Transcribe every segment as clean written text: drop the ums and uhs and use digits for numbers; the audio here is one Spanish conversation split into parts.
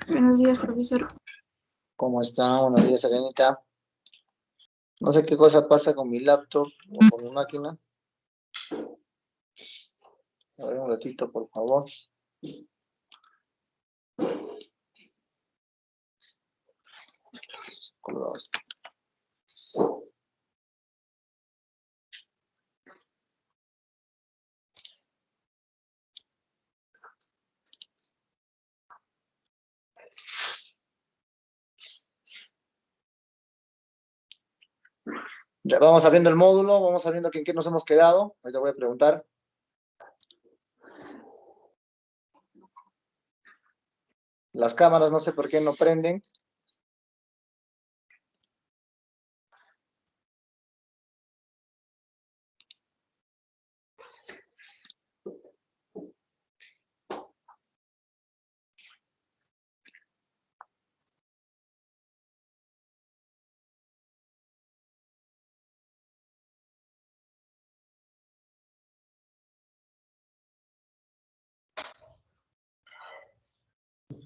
Buenos días, profesor. ¿Cómo está? Buenos días, Arenita. No sé qué cosa pasa con mi laptop o con mi máquina. A ver, un ratito, por favor. Colgados. Ya vamos abriendo el módulo, vamos abriendo en qué nos hemos quedado. Ahorita voy a preguntar. Las cámaras no sé por qué no prenden.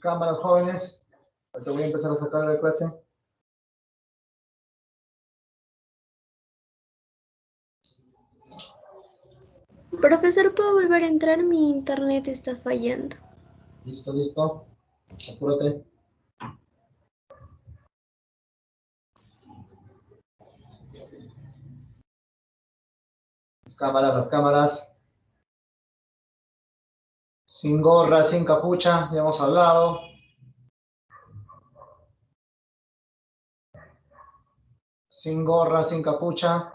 Cámaras jóvenes. Ahorita voy a empezar a sacar la clase. Profesor, ¿puedo volver a entrar? Mi internet está fallando. Listo, listo. Apúrate. Las cámaras. Sin gorra, sin capucha, ya hemos hablado. Sin gorra, sin capucha.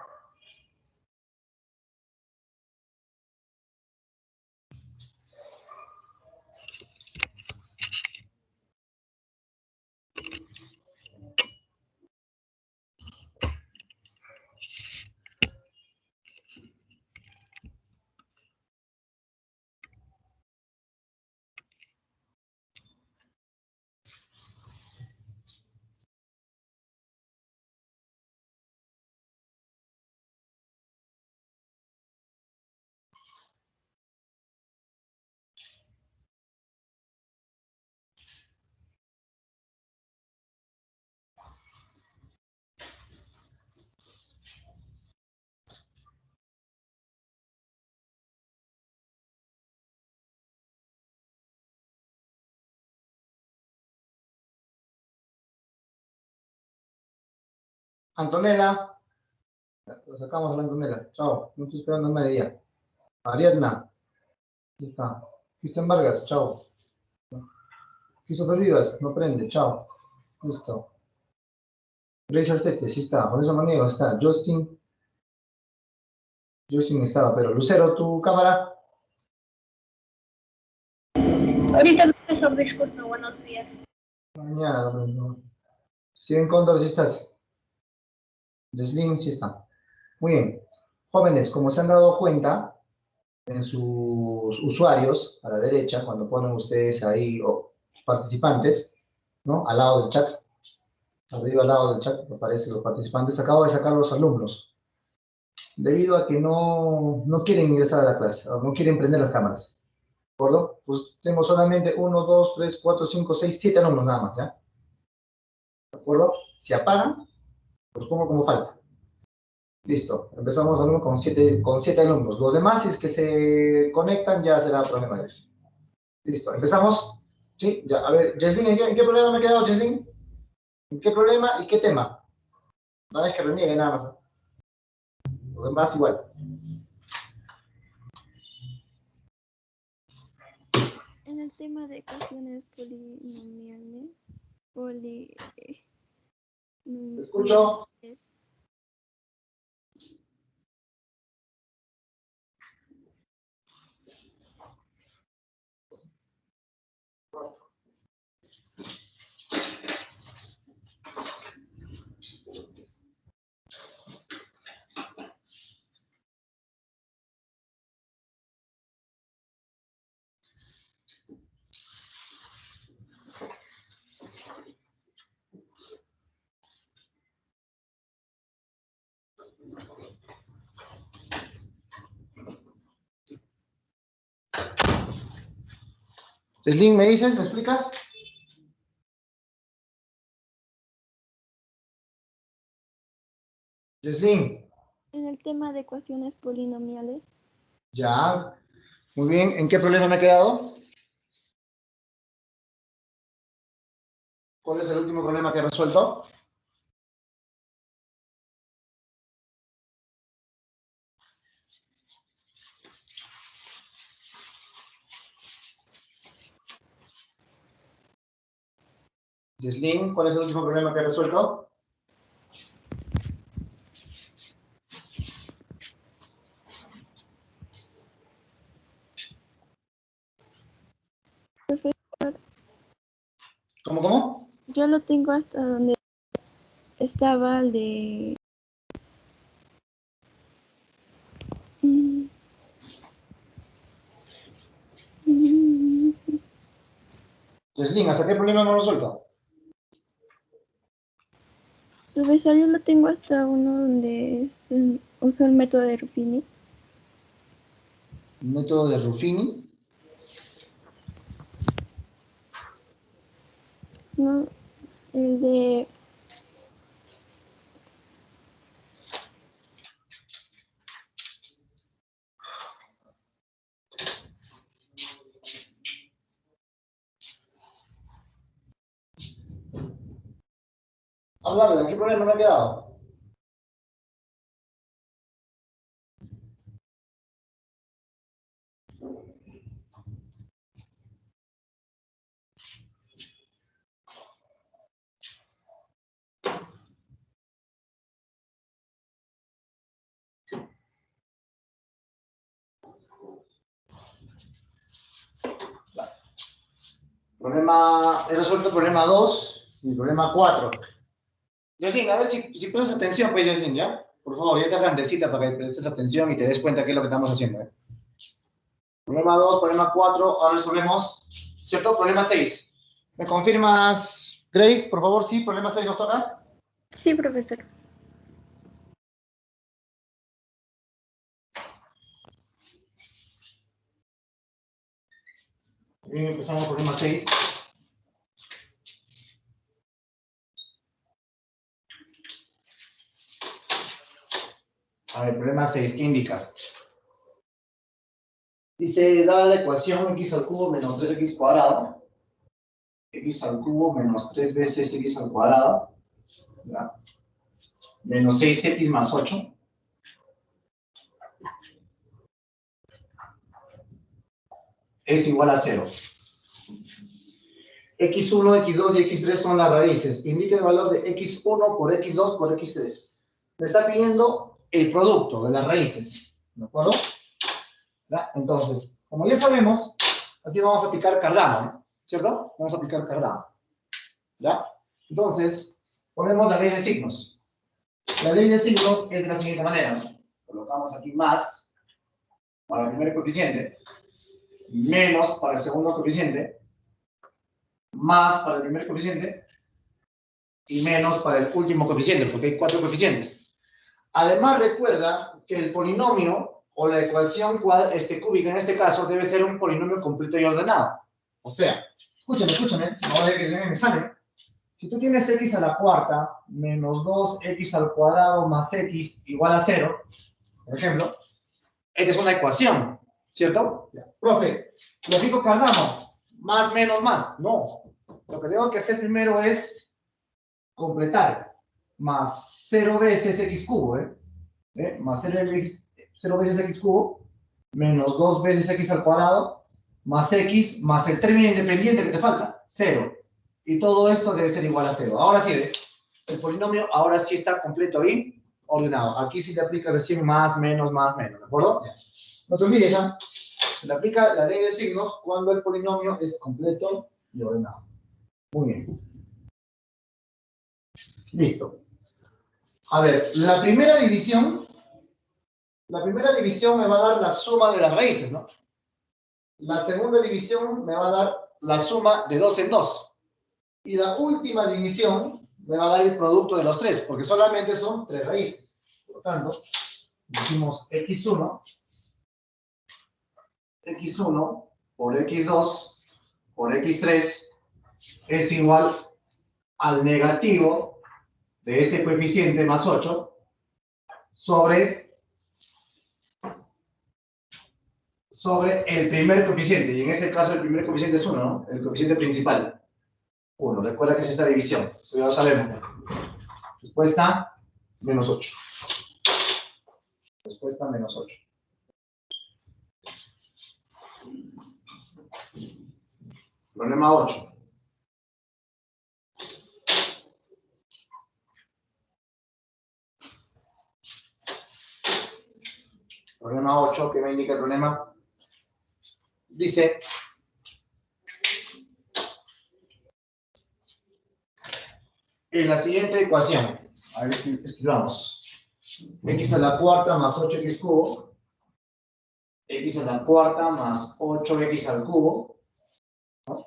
Antonella. Lo sacamos a la Antonella. Chao. No estoy esperando a nadie ya. Ariadna. Ahí está. Cristian Vargas. Chao. Christopher Vivas. No prende. Chao. Listo. Grace Arstete. Sí está. Vanessa Maniego. Está. Justin. Justin estaba. Pero Lucero, tu cámara. Ahorita, profesor, disculpe, buenos días. Mañana. No. Steven Condor. Sí estás. Deslin. Sí está. Muy bien. Jóvenes, como se han dado cuenta en sus usuarios, a la derecha, cuando ponen ustedes ahí participantes, ¿no? Al lado del chat. Arriba al lado del chat aparecen los participantes. Acabo de sacar los alumnos, debido a que no quieren ingresar a la clase, o no quieren prender las cámaras. ¿De acuerdo? Pues tengo solamente 1, 2, 3, 4, 5, 6, 7 alumnos nada más, ¿ya? ¿De acuerdo? Si apagan, los pongo como falta. Listo. Empezamos alumnos con siete alumnos. Los demás, si es que se conectan, ya será problema de ellos. Listo. ¿Empezamos? Sí, ya. A ver, Jesslyn, ¿en qué problema me he quedado, Jesslyn? ¿En qué problema y qué tema? No es que reniegue nada más. Los demás igual. En el tema de ecuaciones polinomiales, Te escucho. Jesslyn, ¿me dices? ¿Me explicas? Yeslin, En el tema de ecuaciones polinomiales. ya. Muy bien, ¿en qué problema me he quedado? ¿Cuál es el último problema que he resuelto? Yeslin, ¿cuál es el último problema que he resuelto? Profesor, ¿Cómo? yo lo tengo hasta donde estaba el de... Yeslin, ¿hasta qué problema hemos resuelto? Profesor, yo lo tengo hasta uno donde uso el método de Ruffini. Método de Ruffini. No, el de... Háblame, ¿de qué problema me he quedado? He resuelto el problema 2 y el problema 4. Yeslin, a ver si prestas atención, pues, Yeslin, ¿ya? Por favor, ya estás grandecita para que prestes atención y te des cuenta qué es lo que estamos haciendo, ¿eh? Problema 2, problema 4, ahora resolvemos, ¿cierto? Problema 6. ¿Me confirmas, Grace, por favor? Sí, problema 6, doctora. Sí, profesor. Bien, empezamos problema 6. A ver, problema 6, ¿qué indica? Dice, dada la ecuación x al cubo menos 3x cuadrado, x al cubo menos 3 veces x al cuadrado, ¿ya? Menos 6x más 8, es igual a 0. x1, x2 y x3 son las raíces. Indica el valor de x1 por x2 por x3. Me está pidiendo el producto de las raíces, ¿de acuerdo? ¿Ya? Entonces, como ya sabemos, aquí vamos a aplicar Cardano, ¿no? ¿Cierto? Vamos a aplicar Cardano. ¿Ya? Entonces, ponemos la ley de signos. La ley de signos es de la siguiente manera, ¿no? Colocamos aquí más para el primer coeficiente, menos para el segundo coeficiente, más para el primer coeficiente y menos para el último coeficiente, porque hay 4 coeficientes. Además, recuerda que el polinomio o la ecuación cúbica en este caso debe ser un polinomio completo y ordenado. O sea, escúchame, no vaya que den el examen. Si tú tienes x a la cuarta menos 2x al cuadrado más x igual a 0, por ejemplo, esta es una ecuación, ¿cierto? Ya. Profe, ¿lo aplico Cardano? Más, menos, más. No. Lo que tengo que hacer primero es completar. Más 0 veces x cubo, Más 0 veces x cubo, menos 2 veces x al cuadrado, más x, más el término independiente que te falta, 0. Y todo esto debe ser igual a 0. Ahora sí, el polinomio ahora sí está completo ahí, ordenado. Aquí sí le aplica recién más, menos, ¿de acuerdo? No te olvides, ¿eh? Se le aplica la ley de signos cuando el polinomio es completo y ordenado. Muy bien. Listo. A ver, la primera división me va a dar la suma de las raíces, ¿no? La segunda división me va a dar la suma de 2 en 2. Y la última división me va a dar el producto de los 3, porque solamente son 3 raíces. Por lo tanto, decimos x1 por x2 por x3 es igual al negativo de ese coeficiente más 8 sobre el primer coeficiente. Y en este caso el primer coeficiente es 1, ¿no? El coeficiente principal. 1. Recuerda que es esta división. Eso ya lo sabemos. Respuesta, menos 8. Respuesta, menos 8. Problema 8. Problema 8, ¿qué me indica el problema? Dice, en la siguiente ecuación, a ver, escribamos, x a la cuarta más 8x cubo, x a la cuarta más 8x al cubo, ¿no?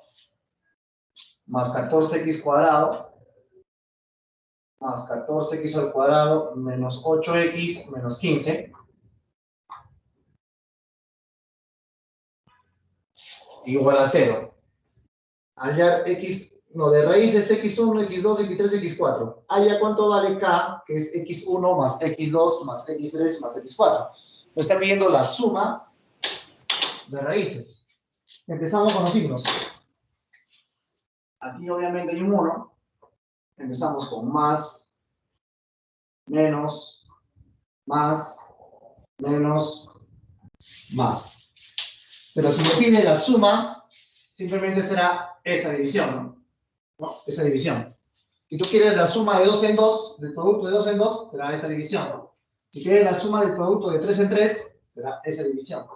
Más 14x cuadrado, más 14x al cuadrado, menos 8x menos 15, igual a 0. Hallar x, no, de raíz es x1, x2, x3, x4. Halla cuánto vale k, que es x1 más x2 más x3 más x4. Nos está pidiendo la suma de raíces. Empezamos con los signos. Aquí obviamente hay un 1. Empezamos con más, menos, más, menos, más. Pero si me pide la suma, simplemente será esta división, ¿no? Esa división. Si tú quieres la suma de 2 en 2, del producto de 2 en 2, será esta división. Si quieres la suma del producto de 3 en 3, será esa división.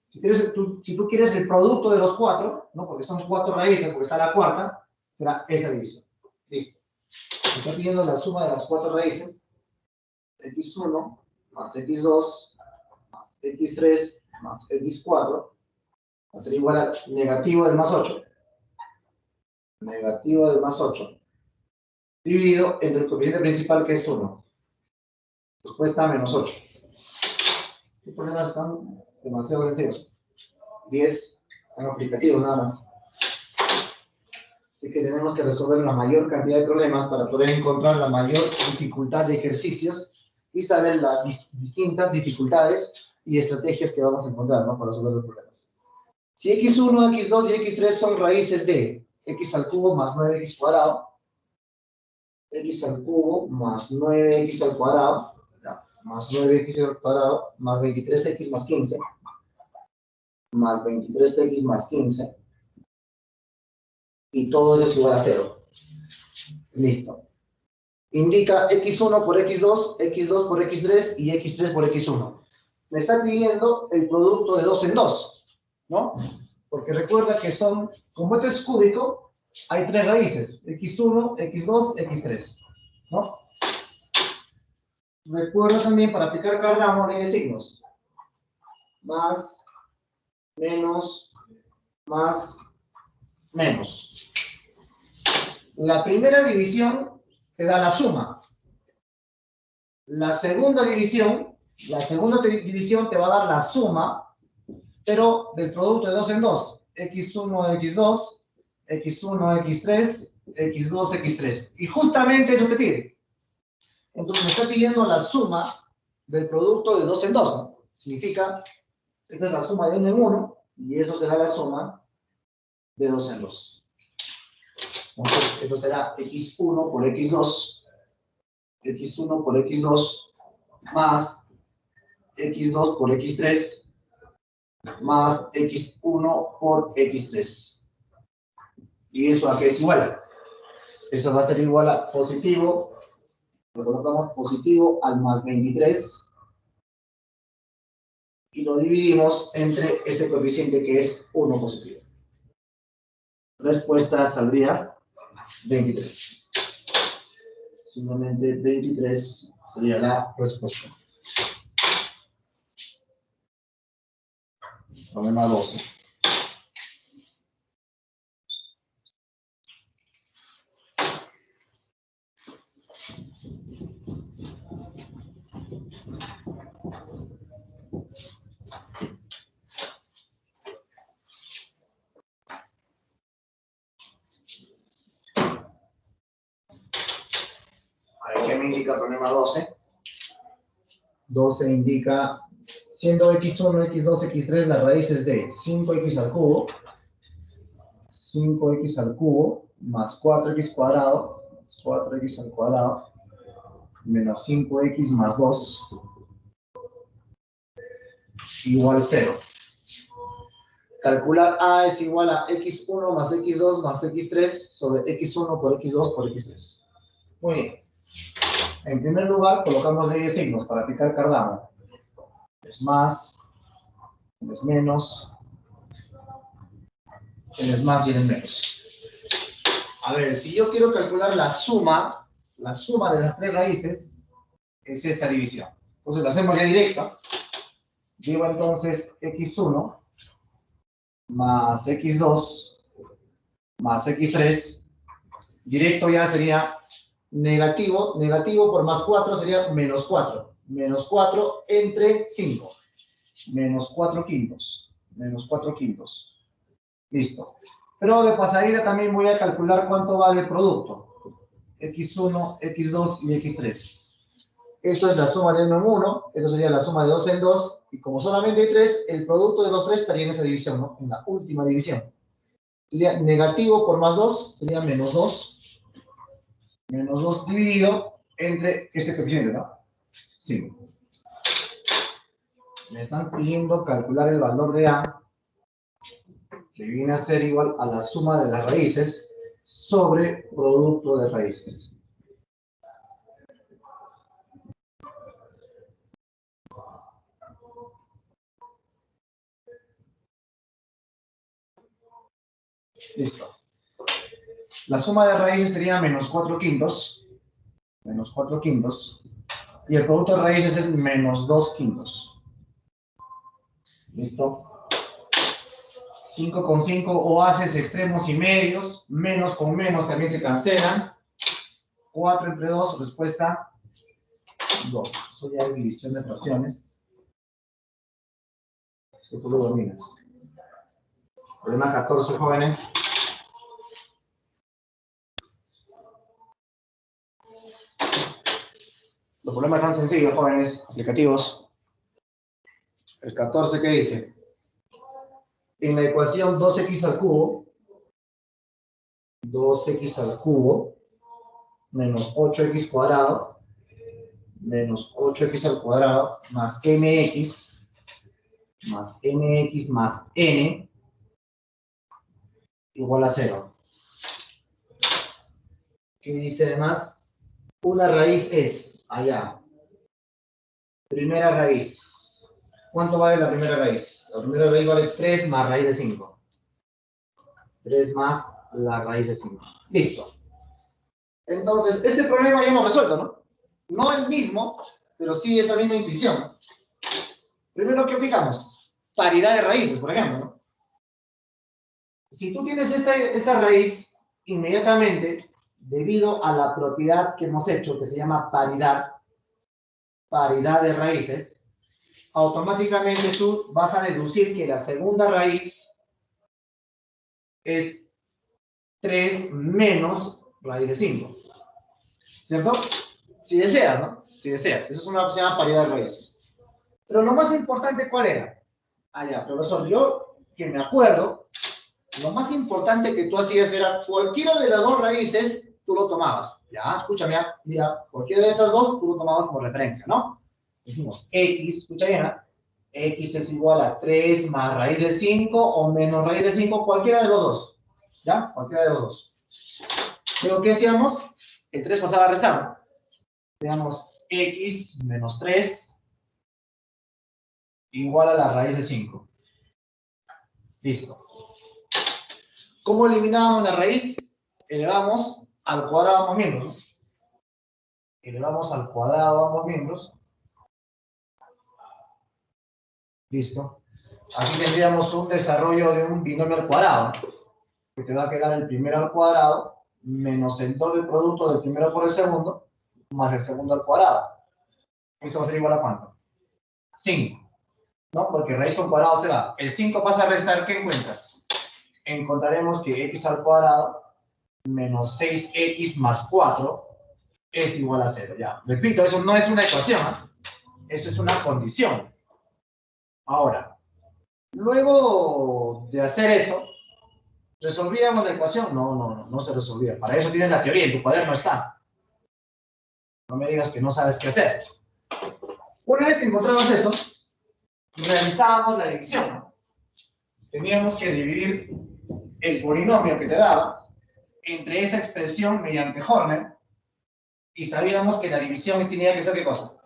Si tú quieres el producto de los 4, ¿no? Porque son 4 raíces, porque está la cuarta, será esta división. Listo. Me está pidiendo la suma de las 4 raíces. x1 más x2 más x3 más x4 va a ser igual a negativo del más 8. Negativo del más 8. Dividido entre el coeficiente principal, que es 1. Respuesta, menos 8. ¿Qué problemas están demasiado sencillos? 10 son aplicativos nada más. Así que tenemos que resolver la mayor cantidad de problemas para poder encontrar la mayor dificultad de ejercicios y saber las distintas dificultades y estrategias que vamos a encontrar, ¿no? Para resolver los problemas. Si x1, x2 y x3 son raíces de x al cubo más 9x cuadrado, x al cubo más 9x al cuadrado, más 9x al cuadrado, más 23x más 15, más 23x más 15, y todo es igual a 0. Listo. Indica x1 por x2, x2 por x3 y x3 por x1. Me está pidiendo el producto de 2 en 2, ¿no? Porque recuerda que son, como esto es cúbico, hay 3 raíces, x1, x2, x3, ¿no? Recuerda también, para aplicar Cardano, ley de signos. Más, menos, más, menos. La primera división te da la suma. La segunda división te va a dar la suma, pero del producto de 2 en 2. x1, x2, x1, x3, x2, x3. Y justamente eso te pide. Entonces me está pidiendo la suma del producto de 2 en 2, ¿no? Significa, esta es la suma de 1 en 1, y eso será la suma de 2 en 2. Entonces, esto será x1 por x2, x1 por x2, más x2 por x3, más x1 por x3. ¿Y eso a qué es igual? Eso va a ser igual a positivo, lo colocamos positivo al más 23, y lo dividimos entre este coeficiente que es 1 positivo. Respuesta saldría 23. Simplemente 23 sería la respuesta. Problema 12. ¿Qué me indica el problema 12? 12 indica, siendo x1, x2, x3, las raíces de 5x al cubo, 5x al cubo, más 4x cuadrado, más 4x al cuadrado, menos 5x más 2, igual 0. Calcular A es igual a x1 más x2 más x3 sobre x1 por x2 por x3. Muy bien. En primer lugar, colocamos ley de signos para aplicar Cardano. Es más, es menos, es más y es menos. A ver, si yo quiero calcular la suma de las tres raíces, es esta división. Entonces lo hacemos ya directa. Digo entonces x1 más x2 más x3. Directo ya sería negativo. Negativo por más 4 sería menos 4. Menos 4 entre 5. Menos 4 quintos. Menos 4 quintos. Listo. Pero de pasadita también voy a calcular cuánto vale el producto. x1, x2 y x3. Esto es la suma de 1 en 1, esto sería la suma de 2 en 2, y como solamente hay 3, el producto de los 3 estaría en esa división, ¿no? En la última división. Sería negativo por más 2, sería menos 2. Menos 2 dividido entre este coeficiente, ¿no? 5. Me están pidiendo calcular el valor de A, que viene a ser igual a la suma de las raíces sobre producto de raíces. Listo. La suma de raíces sería menos 4 quintos. Menos 4 quintos. Y el producto de raíces es menos 2 quintos. ¿Listo? 5 con 5 o haces extremos y medios. Menos con menos también se cancelan. 4 entre 2, respuesta 2. Eso ya es división de fracciones. Eso tú lo dominas. Problema 14, jóvenes. Los problemas están sencillos, jóvenes, aplicativos. El 14, ¿qué dice? En la ecuación 2x al cubo, 2x al cubo, menos 8x cuadrado, menos 8x al cuadrado, más mx más n, igual a 0. ¿Qué dice además? Una raíz es, allá, primera raíz. ¿Cuánto vale la primera raíz? La primera raíz vale 3 más raíz de 5. 3 más la raíz de 5. Listo. Entonces, este problema ya hemos resuelto, ¿no? No el mismo, pero sí esa misma intuición. Primero, ¿qué aplicamos? Paridad de raíces, por ejemplo, ¿no? Si tú tienes esta raíz, inmediatamente, debido a la propiedad que hemos hecho, que se llama paridad de raíces, automáticamente tú vas a deducir que la segunda raíz es 3 menos raíz de 5. ¿Cierto? Si deseas, ¿no? Si deseas. Eso es una se llama paridad de raíces. Pero lo más importante, ¿cuál era? Ah, ya, profesor, yo que me acuerdo, lo más importante que tú hacías era cualquiera de las dos raíces, tú lo tomabas. Ya, escúchame, mira, cualquiera de esas dos, tú lo tomabas como referencia, ¿no? Decimos x, escucha bien, ¿eh? X es igual a 3 más raíz de 5 o menos raíz de 5, cualquiera de los dos. ¿Ya? Cualquiera de los dos. Luego, ¿qué hacíamos? El 3 pasaba a restar, ¿no? Veamos, x menos 3 igual a la raíz de 5. Listo. ¿Cómo eliminábamos la raíz? Elevamos al cuadrado ambos miembros, ¿no? Elevamos al cuadrado ambos miembros. Listo. Aquí tendríamos un desarrollo de un binomio al cuadrado, que te va a quedar el primero al cuadrado menos el doble producto del primero por el segundo más el segundo al cuadrado. Esto va a ser igual a ¿cuánto? 5. ¿No? Porque raíz con cuadrado se va. El 5 pasa a restar, ¿qué encuentras? Encontraremos que x al cuadrado menos 6x más 4 es igual a 0. Ya, repito, eso no es una ecuación, ¿eh? Eso es una condición. Ahora, luego de hacer eso, ¿resolvíamos la ecuación? No se resolvía. Para eso tienes la teoría, en tu cuaderno está. No me digas que no sabes qué hacer. Una vez que encontramos eso, realizábamos la división, ¿no? Teníamos que dividir el polinomio que te daba entre esa expresión mediante Horner y sabíamos que la división tenía que ser ¿qué cosa?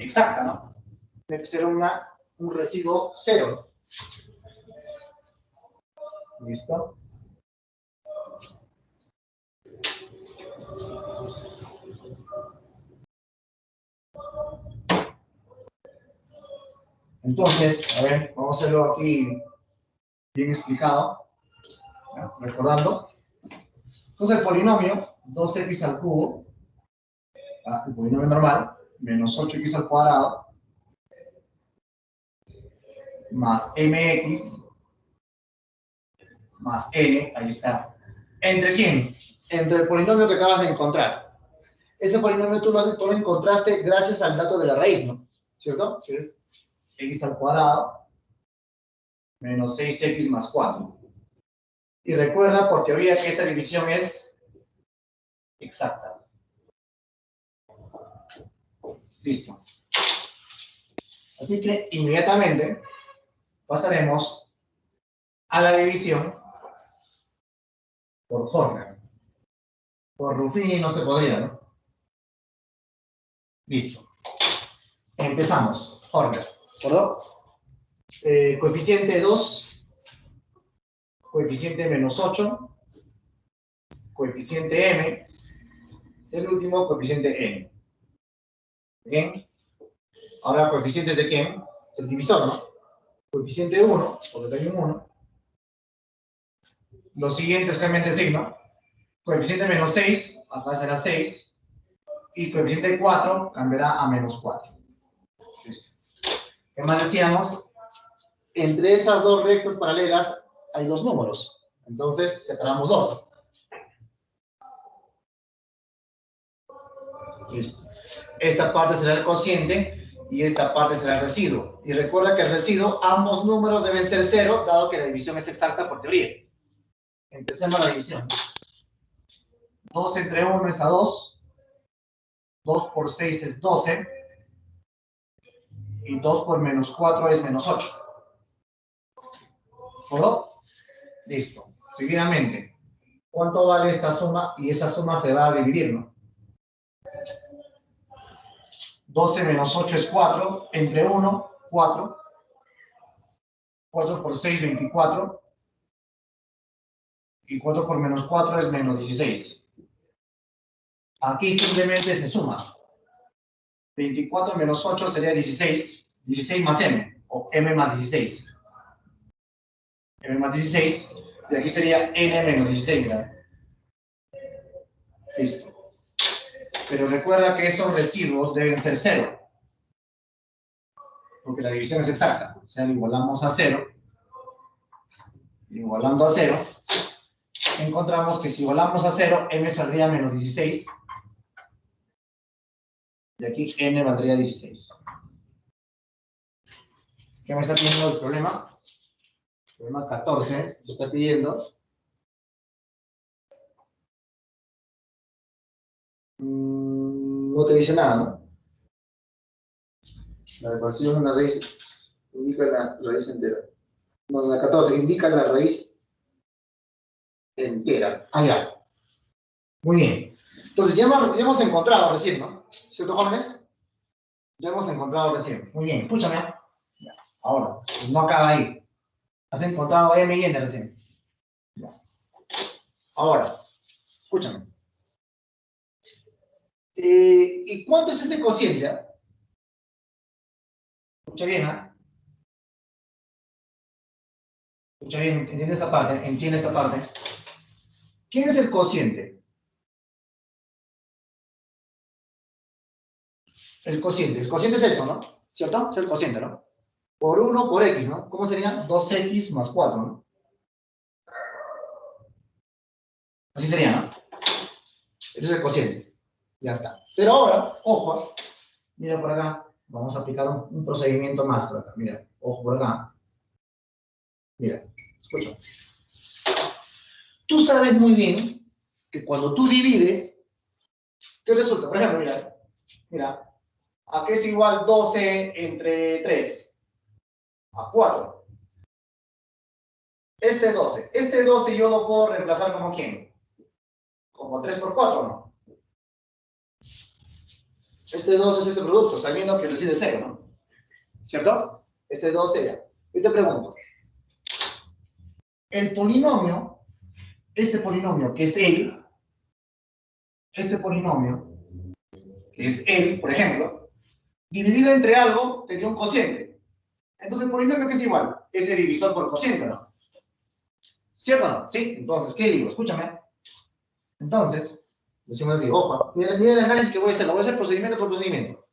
Exacta, ¿no? Tiene que ser un residuo cero. ¿Listo? Entonces, a ver, vamos a hacerlo aquí bien explicado. ¿Ya? Recordando. Entonces el polinomio 2x al cubo, ¿ya? El polinomio normal, menos 8x al cuadrado, más mx, más n, ahí está. ¿Entre quién? Entre el polinomio que acabas de encontrar. Ese polinomio tú lo encontraste gracias al dato de la raíz, ¿no? ¿Cierto? Que es x al cuadrado menos 6x más 4. Y recuerda por teoría que esa división es exacta. Listo. Así que inmediatamente pasaremos a la división por Horner. Por Ruffini no se podría, ¿no? Listo. Empezamos. Horner. ¿Perdón? Coeficiente 2, coeficiente menos 8, coeficiente m, el último coeficiente n. ¿Bien? Ahora, coeficientes de quién? El divisor, ¿no? Coeficiente 1, porque hay un 1. Los siguientes cambian de signo. Coeficiente menos 6, acá será 6. Y coeficiente 4 cambiará a menos 4. Listo. ¿Qué más decíamos? Entre esas dos rectas paralelas hay dos números. Entonces, separamos dos. Listo. Esta parte será el cociente y esta parte será el residuo. Y recuerda que el residuo, ambos números deben ser 0, dado que la división es exacta por teoría. Empecemos la división. 2 entre 1 es a 2. 2 por 6 es 12. Y 2 por menos 4 es menos 8. ¿Acuerdo? Listo. Seguidamente, ¿cuánto vale esta suma? Y esa suma se va a dividir, ¿no? 12 menos 8 es 4. Entre 1, 4. 4 por 6, 24. Y 4 por menos 4 es menos 16. Aquí simplemente se suma. 24 menos 8 sería 16. 16 más m, o m más 16. M más 16, y aquí sería n menos 16, mira. Listo. Pero recuerda que esos residuos deben ser 0. Porque la división es exacta. O sea, lo igualamos a 0. Igualando a 0, encontramos que si igualamos a 0, m saldría menos 16. Y aquí n valdría 16. ¿Qué me está pidiendo el problema? Problema 14, lo está pidiendo. No te dice nada, ¿no? La ecuación de una raíz indica la raíz entera. No, la 14 indica la raíz entera. Ah, ya. Muy bien. Entonces, ya hemos encontrado recién, ¿no? ¿Cierto, jóvenes? Ya hemos encontrado recién. Muy bien, escúchame. Ya. Ahora, pues no acaba ahí. Has encontrado m y n recién. Ya. Ahora, escúchame. ¿Y cuánto es este cociente? Escucha bien, ¿ah? Escucha bien, entiende esta parte, entiende esta parte. ¿Quién es el cociente? El cociente es eso, ¿no? ¿Cierto? Es el cociente, ¿no? Por 1 por x, ¿no? ¿Cómo sería? 2x más 4, ¿no? Así sería, ¿no? Ese es el cociente. Ya está. Pero ahora, ojo, Mira por acá. Vamos a aplicar un procedimiento más por acá. Mira, ojo por acá. Mira, escucha. Tú sabes muy bien que cuando tú divides, ¿qué resulta? Por ejemplo, mira, ¿a qué es igual 12 entre 3? A 4. Este 12 yo lo puedo reemplazar como ¿quién? Como 3 por 4, ¿no? Este 12 es este producto, sabiendo que recibe 0, ¿no? ¿Cierto? Este 12 ya. Yo te pregunto, el polinomio, este polinomio que es él, este polinomio, que es él, por ejemplo, dividido entre algo, te dio un cociente. Entonces el polinomio que es igual, ese divisor por cociente, ¿no? ¿Cierto o no? Sí, entonces, ¿qué digo? Escúchame. Entonces, decimos así, ojo, mira el análisis que voy a hacer, lo voy a hacer procedimiento por procedimiento.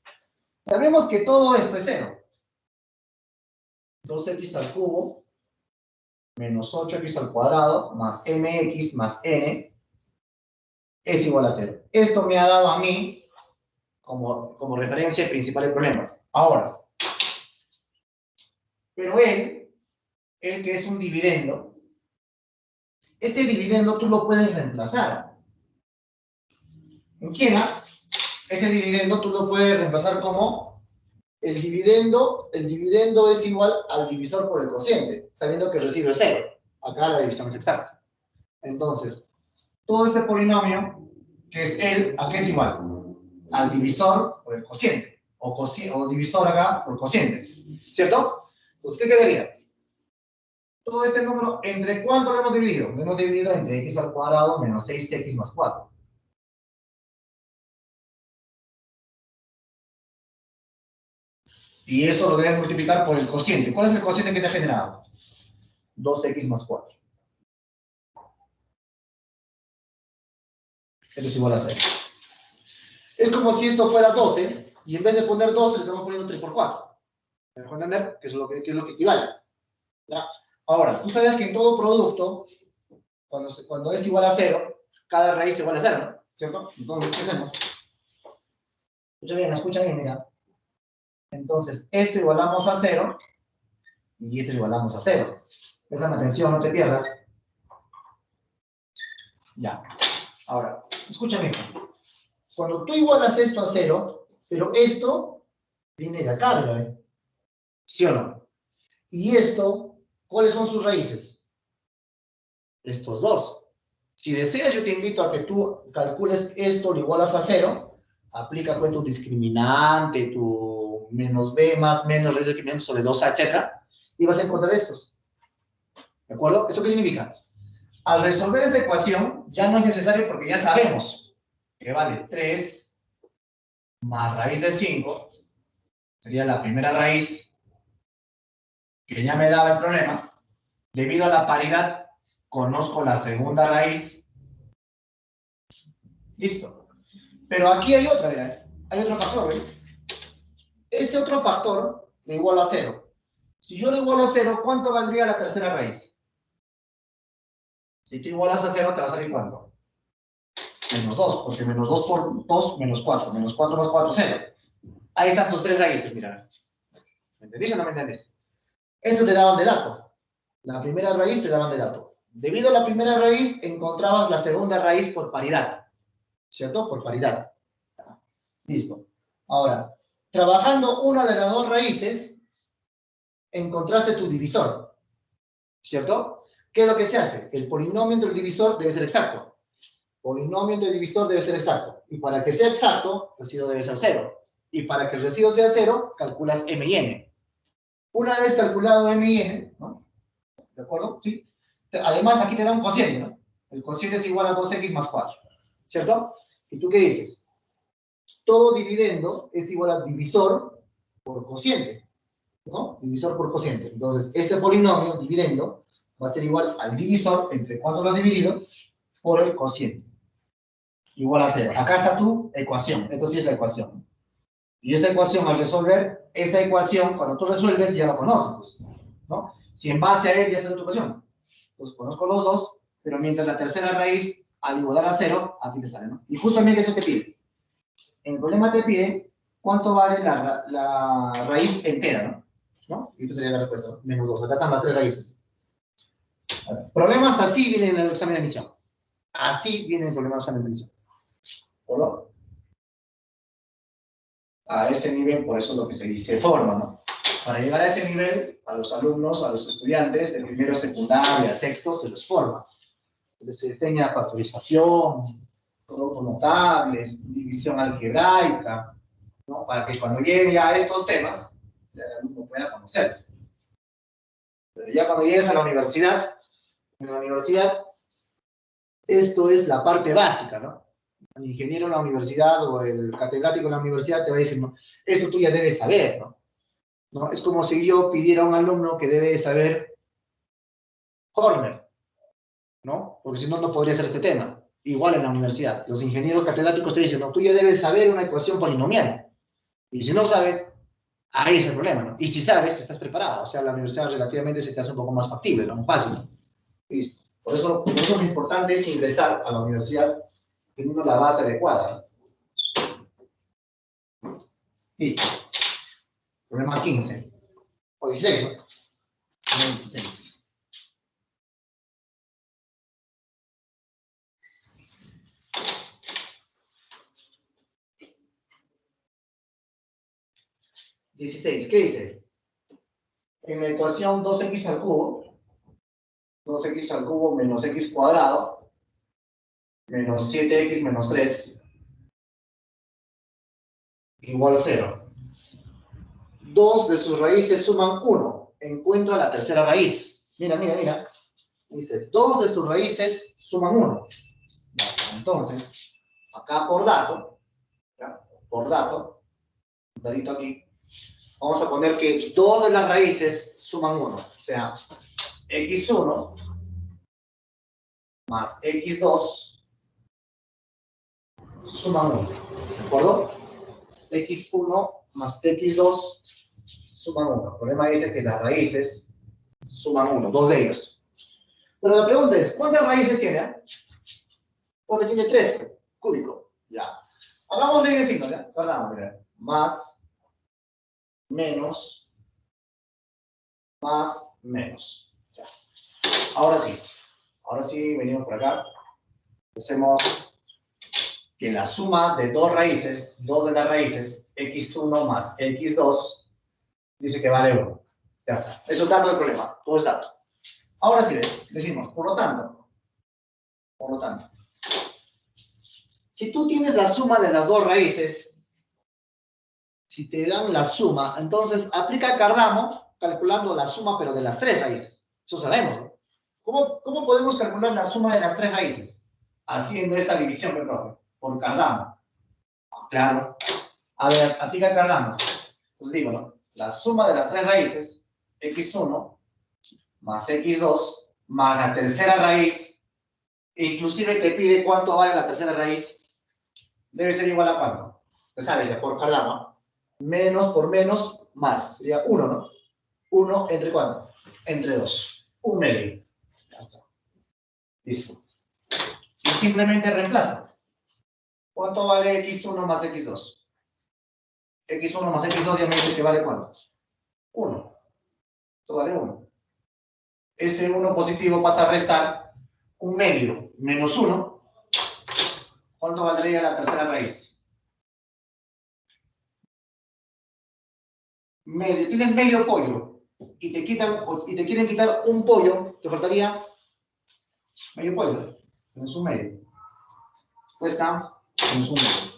Sabemos que todo esto es 0. 2x al cubo menos 8x al cuadrado más mx más n es igual a 0. Esto me ha dado a mí como referencia principal del problema. Ahora, pero él que es un dividendo, este dividendo tú lo puedes reemplazar. ¿En quién? Este dividendo tú lo puedes reemplazar como el dividendo es igual al divisor por el cociente, sabiendo que recibe 0. Acá la división es exacta. Entonces, todo este polinomio, que es ¿a qué es igual? Al divisor por el cociente, o divisor acá por cociente, ¿cierto? Entonces, ¿qué quedaría? Todo este número, ¿entre cuánto lo hemos dividido? Lo hemos dividido entre x al cuadrado menos 6x más 4. Y eso lo debes multiplicar por el cociente. ¿Cuál es el cociente que te ha generado? 2x más 4. Esto es igual a 0. Es como si esto fuera 12, y en vez de poner 12, le estamos poniendo 3 por 4. ¿Me dejo entender? Que es lo que equivale. ¿Ya? Ahora, tú sabes que en todo producto, cuando es igual a 0, cada raíz es igual a 0, ¿no? ¿Cierto? Entonces, ¿qué hacemos? Escucha bien, mira. Entonces, esto igualamos a 0, y esto igualamos a 0. Préstame atención, no te pierdas. Ya. Ahora, escúchame. Cuando tú igualas esto a 0, pero esto viene de acá, ¿verdad? ¿Sí o no? Y esto, ¿cuáles son sus raíces? Estos dos. Si deseas, yo te invito a que tú calcules esto, lo igualas a 0, aplica pues tu discriminante, tu menos b más menos raíz de discriminante sobre 2a, etc. Y vas a encontrar estos. ¿De acuerdo? ¿Eso qué significa? Al resolver esta ecuación, ya no es necesario porque ya sabemos que vale 3 más raíz de 5, sería la primera raíz que ya me daba el problema. Debido a la paridad, conozco la segunda raíz. Listo. Pero aquí hay otra, ¿verdad? Hay otro factor, ¿verdad? Ese otro factor me iguala a 0. Si yo lo igualo a 0, ¿cuánto valdría la tercera raíz? Si tú igualas a 0, te va a salir ¿cuánto? Menos 2, porque menos 2 por 2, menos 4. Menos 4 más 4, 0. Ahí están tus tres raíces, mira. ¿Me entendiste o no me entendés? Esto te daban de dato. La primera raíz te daban de dato. Debido a la primera raíz, encontrabas la segunda raíz por paridad. ¿Cierto? Por paridad. Listo. Ahora, trabajando una de las dos raíces, encontraste tu divisor. ¿Cierto? ¿Qué es lo que se hace? El polinomio entre el divisor debe ser exacto. Polinomio entre el divisor debe ser exacto. Y para que sea exacto, el residuo debe ser 0. Y para que el residuo sea 0, calculas m y n. Una vez calculado m y n, ¿no? ¿De acuerdo? ¿Sí? Además, aquí te da un cociente, ¿no? El cociente es igual a 2x más 4. ¿Cierto? ¿Y tú qué dices? Todo dividendo es igual al divisor por cociente, ¿no? Divisor por cociente. Entonces, este polinomio, dividendo, va a ser igual al divisor entre cuánto lo has dividido por el cociente. Igual a 0. Acá está tu ecuación. Esto sí es la ecuación. Y esta ecuación, al resolver esta ecuación, cuando tú resuelves, ya la conoces, pues, ¿no? Si en base a él ya es tu ecuación. Entonces, conozco los dos, pero mientras la tercera raíz, al igualar a 0, aquí te sale, ¿no? Y justamente eso te pide. En el problema te pide ¿Cuánto vale la raíz entera, ¿no? Y esta sería la respuesta, ¿no? Menos 2. Acá están las 3 raíces. Problemas así vienen en el examen de admisión. Así viene el problema del examen de admisión. ¿O no? A ese nivel, por eso es lo que se dice forma, ¿no? Para llegar a ese nivel, a los alumnos, a los estudiantes de primero, secundaria, sexto, se les forma. Entonces se enseña factorización, productos notables, división algebraica, ¿no? Para que cuando llegue a estos temas, el alumno pueda conocer. Pero ya cuando llegues a la universidad, en la universidad, esto es la parte básica, ¿no? El ingeniero en la universidad o el catedrático en la universidad te va a decir, no, esto tú ya debes saber, ¿no? Es como si yo pidiera a un alumno que debe saber Horner, ¿no? Porque si no, no podría hacer este tema. Igual en la universidad. Los ingenieros catedráticos te dicen, no, tú ya debes saber una ecuación polinomial. Y si no sabes, ahí es el problema, ¿no? Y si sabes, estás preparado. O sea, la universidad relativamente se te hace un poco más factible, ¿no? Más fácil, ¿no? Listo. Por eso lo importante es ingresar a la universidad teniendo la base adecuada. Listo. Problema 15. O 16, ¿no? Problema 16. ¿Qué dice? En la ecuación 2x al cubo, 2x al cubo menos x cuadrado, menos 7x menos 3, igual 0. Dos de sus raíces suman 1. Encuentra la tercera raíz. Mira, mira, mira. Dice, 2 de sus raíces suman 1. Entonces, acá por dato, ¿ya? Por dato, un dadito aquí, vamos a poner que 2 de las raíces suman 1. O sea, x1 más x2 suman 1. ¿De acuerdo? x1 más x2 suman 1. El problema dice que las raíces suman 1, 2 de ellos. Pero la pregunta es, ¿cuántas raíces tiene? Porque tiene 3 cúbico. Ya. Hagámosle de signos, ¿ya? Perdón, mira. Más, menos, más, menos. Ya. Ahora sí, venimos por acá. Hacemos que la suma de dos raíces, 2 de las raíces, x1 más x2, dice que vale 1. Ya está. Eso es dato del problema. Todo es dato. Ahora sí, decimos, por lo tanto, si tú tienes la suma de las dos raíces, si te dan la suma, entonces aplica Cardano calculando la suma, pero de las 3 raíces. Eso sabemos, ¿no? ¿Cómo podemos calcular la suma de las 3 raíces? Haciendo esta división, perdón, por Cardano. Claro. A ver, aplica Cardano. Pues digo, ¿no? La suma de las 3 raíces, x1 más x2 más la tercera raíz, inclusive te pide cuánto vale la tercera raíz, debe ser igual a cuánto. Pues sabes, ya por Cardano. Menos por menos, más. Sería 1, ¿no? 1 entre cuánto? Entre 2. 1 medio. Ya está. Listo. Y simplemente reemplaza. ¿Cuánto vale x1 más x2? x1 más x2 ya me dice que vale cuánto. 1. Esto vale 1. Este 1 positivo pasa a restar 1 medio menos 1. ¿Cuánto valdría la tercera raíz? Medio. Tienes medio pollo y te quieren quitar un pollo, te faltaría medio pollo, menos 1 medio. Cuesta menos 1 medio.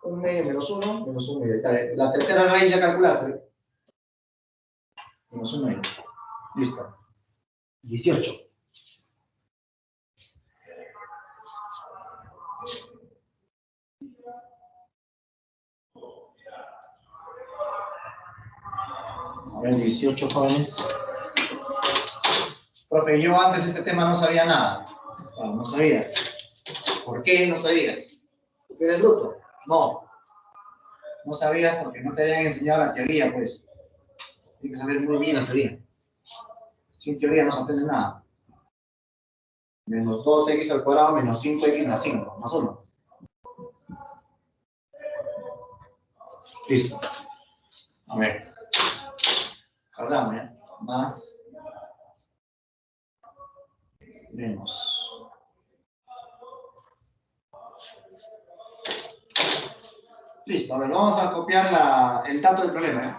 1 medio menos 1, menos 1 medio. La tercera raíz ya calculaste. Menos 1 medio. Listo. 18. A ver, 18 jóvenes. Profe, yo antes de este tema no sabía nada. Claro, no sabía. ¿Por qué no sabías? ¿Porque eres bruto? No. No sabías porque no te habían enseñado la teoría, pues. Tienes que saber muy bien la teoría. Sin teoría no se aprende nada. Menos 2x al cuadrado menos 5x más 5, más 1. Listo. A ver. Cargamos, ¿ya? Más. Menos. Listo. A ver, vamos a copiar el dato del problema, ¿eh?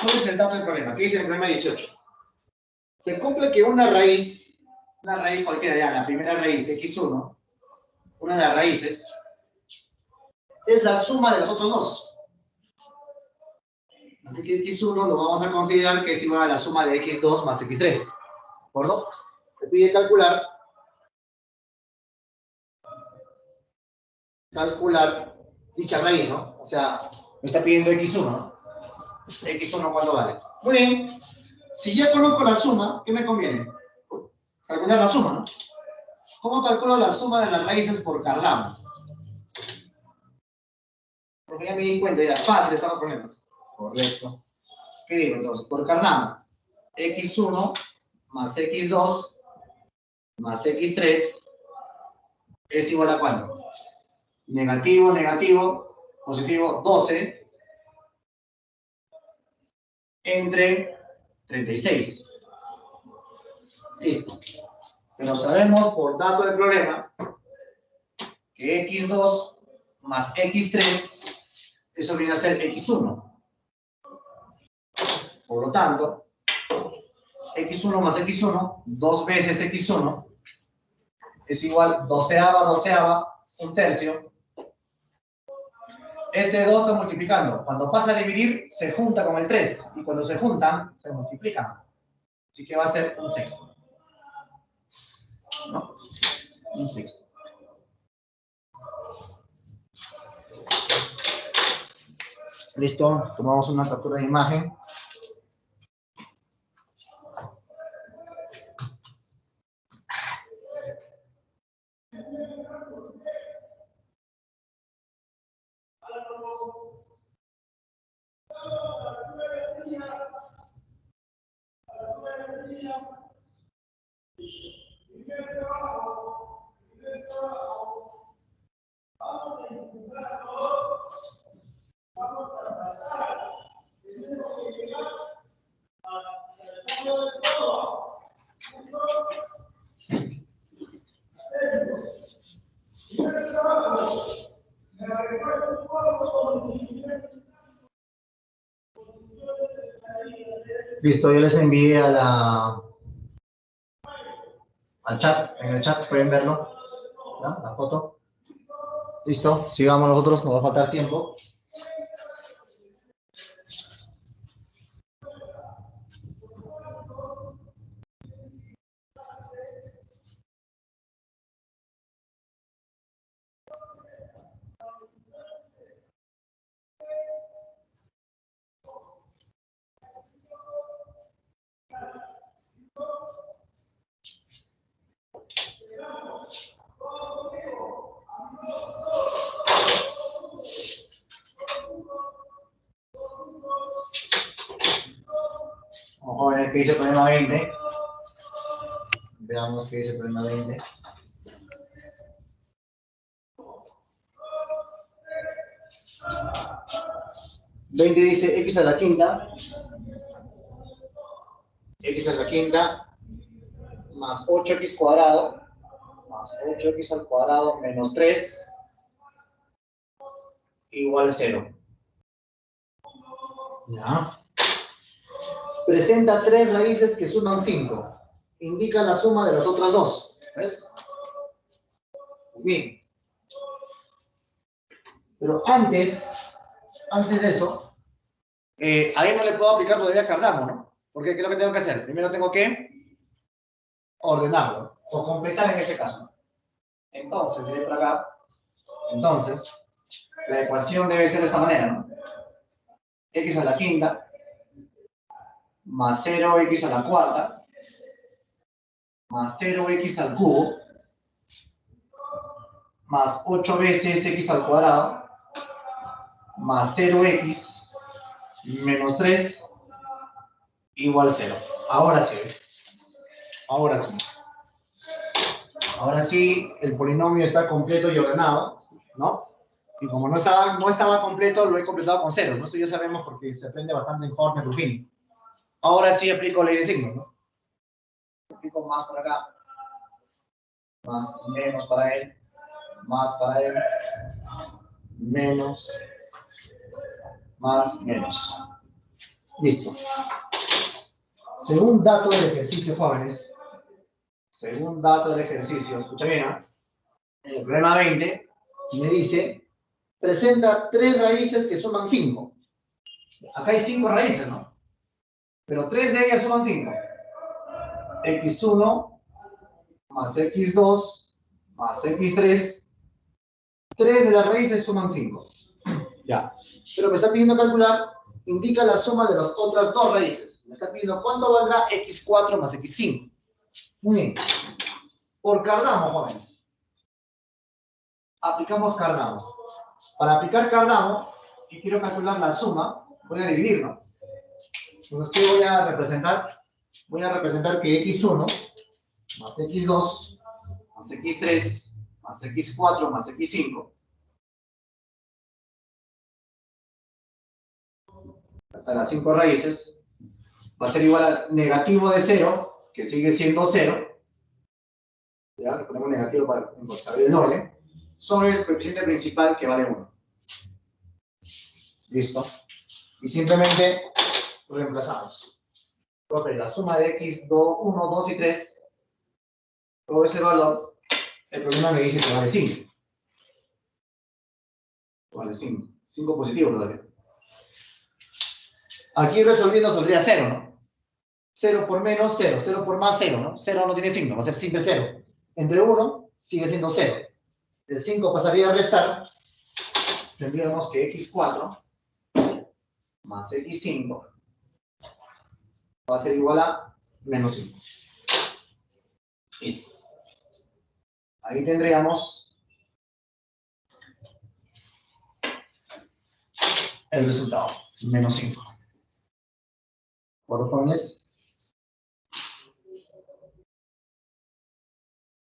¿Cuál es el dato del problema? ¿Qué dice el problema 18? Se cumple que una raíz cualquiera ya, la primera raíz, x1, una de las raíces, es la suma de los otros dos. Así que x1 lo vamos a considerar que es igual a la suma de x2 más x3. ¿De acuerdo? Se pide calcular dicha raíz, ¿no? O sea, me está pidiendo x1, ¿no? x1, ¿cuánto vale? Muy bien. Si ya conozco la suma, ¿qué me conviene? Calcular la suma, ¿no? ¿Cómo calculo la suma de las raíces por Cardano? Porque ya me di cuenta, ya fácil están los problemas. Correcto. ¿Qué digo entonces? Por Cardano, x1 más x2 más x3 es igual a ¿cuánto? Negativo, negativo, positivo, 12 entre 36. Listo. Pero sabemos por dato del problema que x2 más x3, eso viene a ser x1. Por lo tanto, x1 más x1, 2 veces x1, es igual doceava, un tercio. Este 2 está multiplicando. Cuando pasa a dividir, se junta con el 3. Y cuando se juntan, se multiplican. Así que va a ser un sexto. ¿No? Un sexto. Listo. Tomamos una captura de imagen. Listo, yo les envié al chat, en el chat pueden verlo, ¿no? La foto. Listo, sigamos nosotros, nos va a faltar tiempo. Vamos a ver qué dice el problema 20. Veamos qué dice el problema 20. Dice x a la quinta más 8x cuadrado más 8x al cuadrado menos 3 igual 0. ¿Ya? Presenta 3 raíces que suman 5. Indica la suma de las otras dos. ¿Ves? Bien. Pero antes de eso, ahí no le puedo aplicar todavía Cardano, ¿no? Porque ¿qué es lo que tengo que hacer? Primero tengo que ordenarlo, o completar en este caso. Entonces, iré para acá. Entonces, la ecuación debe ser de esta manera, ¿no? X a la quinta más 0x a la cuarta más 0x al cubo más 8 veces x al cuadrado más 0x menos 3 igual 0. Ahora sí. Ahora sí. Ahora sí, el polinomio está completo y ordenado, ¿no? Y como no estaba completo, lo he completado con ceros, ¿no? Esto ya sabemos porque se aprende bastante en Horner Ruffin. Ahora sí aplico ley de signos, ¿no? Aplico más por acá, más menos para él, más para él, menos, más, menos. Listo. Según dato del ejercicio, jóvenes, según dato del ejercicio, escucha bien, ¿eh? En el problema 20 me dice, presenta 3 raíces que suman 5. Acá hay 5 raíces, ¿no? Pero 3 de ellas suman 5. X1 más X2 más X3. 3 de las raíces suman 5. Ya. Pero me está pidiendo calcular, indica la suma de las otras 2 raíces. Me está pidiendo cuánto valdrá X4 más X5. Muy bien. Por Cardano, jóvenes. Aplicamos Cardano. Para aplicar Cardano, y quiero calcular la suma, voy a dividir, ¿no? Entonces, ¿qué voy a representar? Voy a representar que X1 más X2 más X3 más X4 más X5 hasta las 5 raíces va a ser igual a negativo de 0, que sigue siendo 0. Ya, le ponemos negativo para saber el orden, sobre el coeficiente principal que vale 1. Listo. Y simplemente reemplazamos. Profe, la suma de X1, 2 y 3, todo ese valor, el problema me dice que vale 5. Vale 5. 5 positivo todavía. Aquí resolviendo saldría 0, ¿no? 0 por menos 0, 0 por más 0, ¿no? 0 no tiene signo, va a ser simple 0. Entre 1 sigue siendo 0. El 5 pasaría a restar. Tendríamos que X4 más X5 va a ser igual a menos 5. Listo. Ahí tendríamos el resultado, menos 5. ¿Por jóvenes?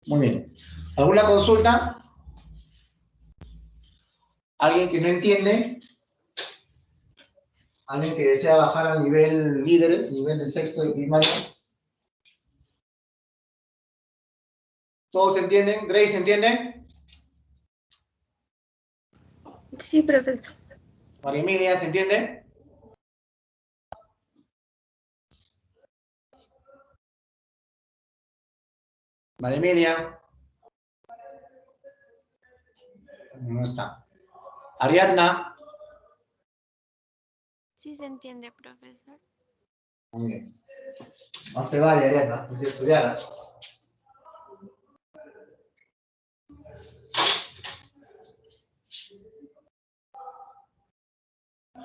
Muy bien. ¿Alguna consulta? ¿Alguien que no entiende? ¿Alguien que desea bajar al nivel líderes, nivel de sexto de primaria? ¿Todos entienden? ¿Grace entiende? Sí, profesor. María Emilia, ¿se entiende? María Emilia. No está. Ariadna. Sí se entiende, profesor. Muy bien. Más te vale, Ariadna, pues de estudiar.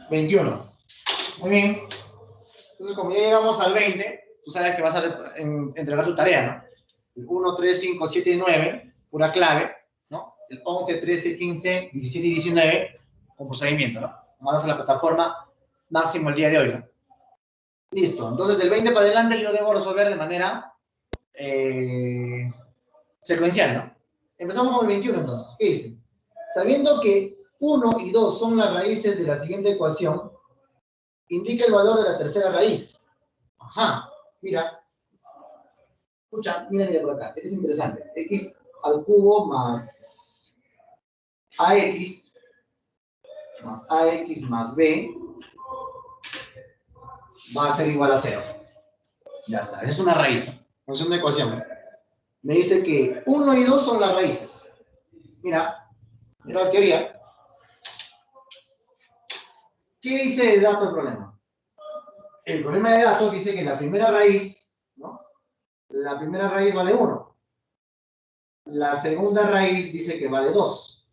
21. Muy bien. Entonces, como ya llegamos al 20, tú sabes que vas a entregar tu tarea, ¿no? El 1, 3, 5, 7 y 9, pura clave, ¿no? El 11, 13, 15, 17 y 19, con procedimiento, ¿no? Mandas a la plataforma máximo el día de hoy, ¿no? Listo. Entonces, del 20 para adelante yo debo resolver de manera secuencial, ¿no? Empezamos con el 21, entonces. ¿Qué dice? Sabiendo que 1 y 2 son las raíces de la siguiente ecuación, indica el valor de la tercera raíz. Ajá, mira. Escucha, mira por acá. Esto es interesante. X al cubo más AX más B va a ser igual a 0. Ya está. Es una raíz, ¿no? Es una ecuación. Me dice que 1 y 2 son las raíces. Mira la teoría. ¿Qué dice el dato del problema? El problema de datos dice que la primera raíz, ¿no? La primera raíz vale 1. La segunda raíz dice que vale 2.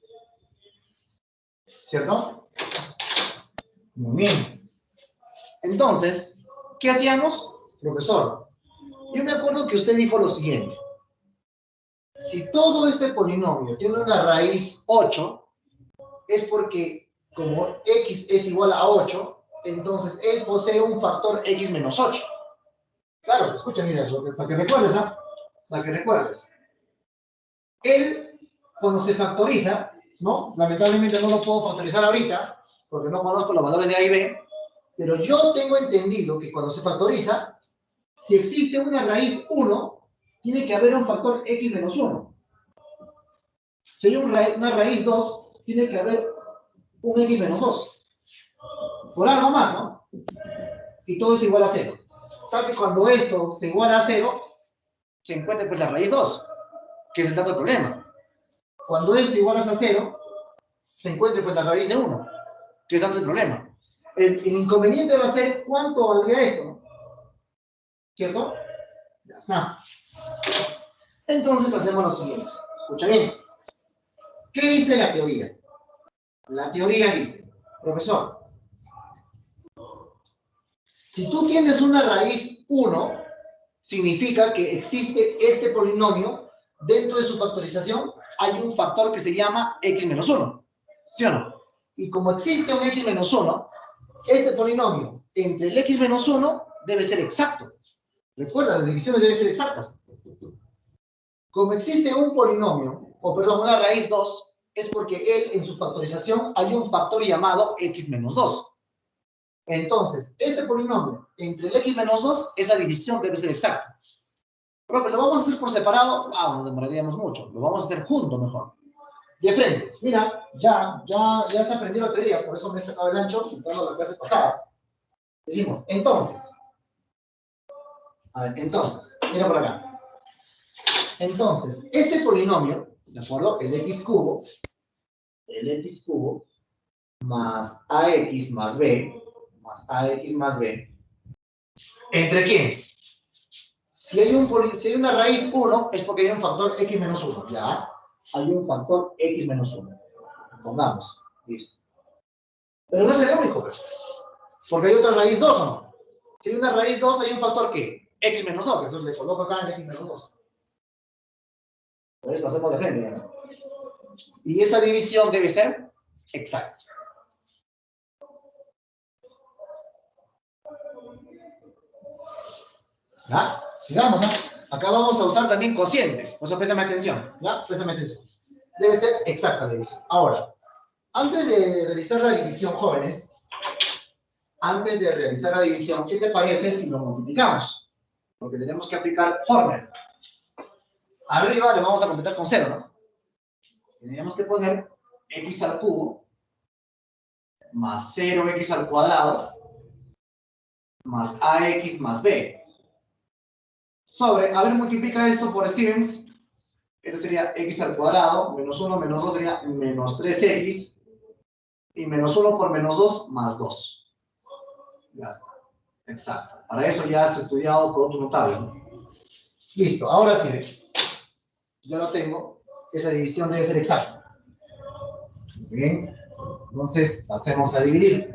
¿Cierto? Muy bien. Entonces, ¿qué hacíamos? Profesor, yo me acuerdo que usted dijo lo siguiente. Si todo este polinomio tiene una raíz 8, es porque como x es igual a 8, entonces él posee un factor x menos 8. Claro, escucha, mira, para que recuerdes, ¿ah? Para que recuerdes. Él, cuando se factoriza, ¿no? Lamentablemente no lo puedo factorizar ahorita, porque no conozco los valores de A y B, pero yo tengo entendido que cuando se factoriza, si existe una raíz 1, tiene que haber un factor x menos 1. Si hay una raíz 2, tiene que haber un x menos 2. Por algo más, ¿no? Y todo es igual a 0. Tal que cuando esto se iguala a 0, se encuentra pues la raíz 2, que es el dato del problema. Cuando esto iguala a 0, se encuentra pues la raíz de 1, que es el dato del problema. El inconveniente va a ser cuánto valdría esto, ¿no? ¿Cierto? Ya está. Entonces hacemos lo siguiente. Escucha bien. ¿Qué dice la teoría? La teoría dice, profesor, si tú tienes una raíz 1, significa que existe este polinomio, dentro de su factorización hay un factor que se llama x menos 1, ¿sí o no? Y como existe un x menos 1, este polinomio entre el x menos 1 debe ser exacto. Recuerda, las divisiones deben ser exactas. Como existe un polinomio, o perdón, una raíz 2, es porque él en su factorización hay un factor llamado x menos 2. Entonces, este polinomio entre el x menos 2, esa división debe ser exacta. Pero lo vamos a hacer por separado, nos demoraríamos mucho. Lo vamos a hacer juntos mejor. De frente. Mira, ya se aprendió la teoría, por eso me he sacado el ancho, quitando la clase pasada. Decimos, entonces. A ver, entonces, mira por acá. Entonces, este polinomio, ¿de acuerdo? El x cubo más ax más b, ¿entre quién? Si hay una raíz 1, es porque hay un factor x menos 1, ¿ya? Hay un factor x menos 1. Pongamos, listo. Pero no es el único, pues, porque hay otra raíz 2, ¿o no? Si hay una raíz 2, hay un factor, ¿qué? X menos 2, entonces le coloco acá el x menos 2. Entonces lo hacemos de frente, ¿no? Y esa división debe ser exacta. ¿Ya? Sigamos, ¿eh? Acá vamos a usar también cociente. Por eso préstame atención. ¿Ya? Préstame atención. Debe ser exacta la división. Ahora, antes de realizar la división, jóvenes, ¿qué te parece si lo multiplicamos? Porque tenemos que aplicar Horner. Arriba le vamos a completar con 0, ¿no? Tenemos que poner x al cubo más 0x al cuadrado más ax más b. Sobre, a ver, multiplica esto por Stevens. Esto sería x al cuadrado, menos 1 menos 2 sería menos 3x, y menos 1 por menos 2, más 2. Ya está. Exacto. Para eso ya has estudiado por otro notable, ¿no? Listo, ahora sí, ¿ves? Ya lo tengo. Esa división debe ser exacta. Bien. Entonces, pasemos a dividir.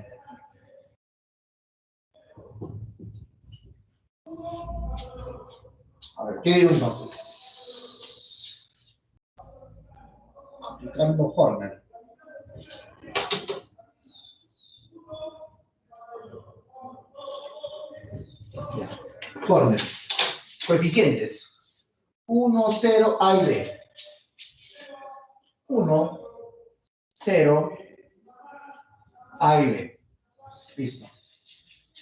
A ver, ¿qué digo entonces? Aplicando Horner. Horner. Coeficientes. 1, 0, A y B. 1, 0, A y B. Listo.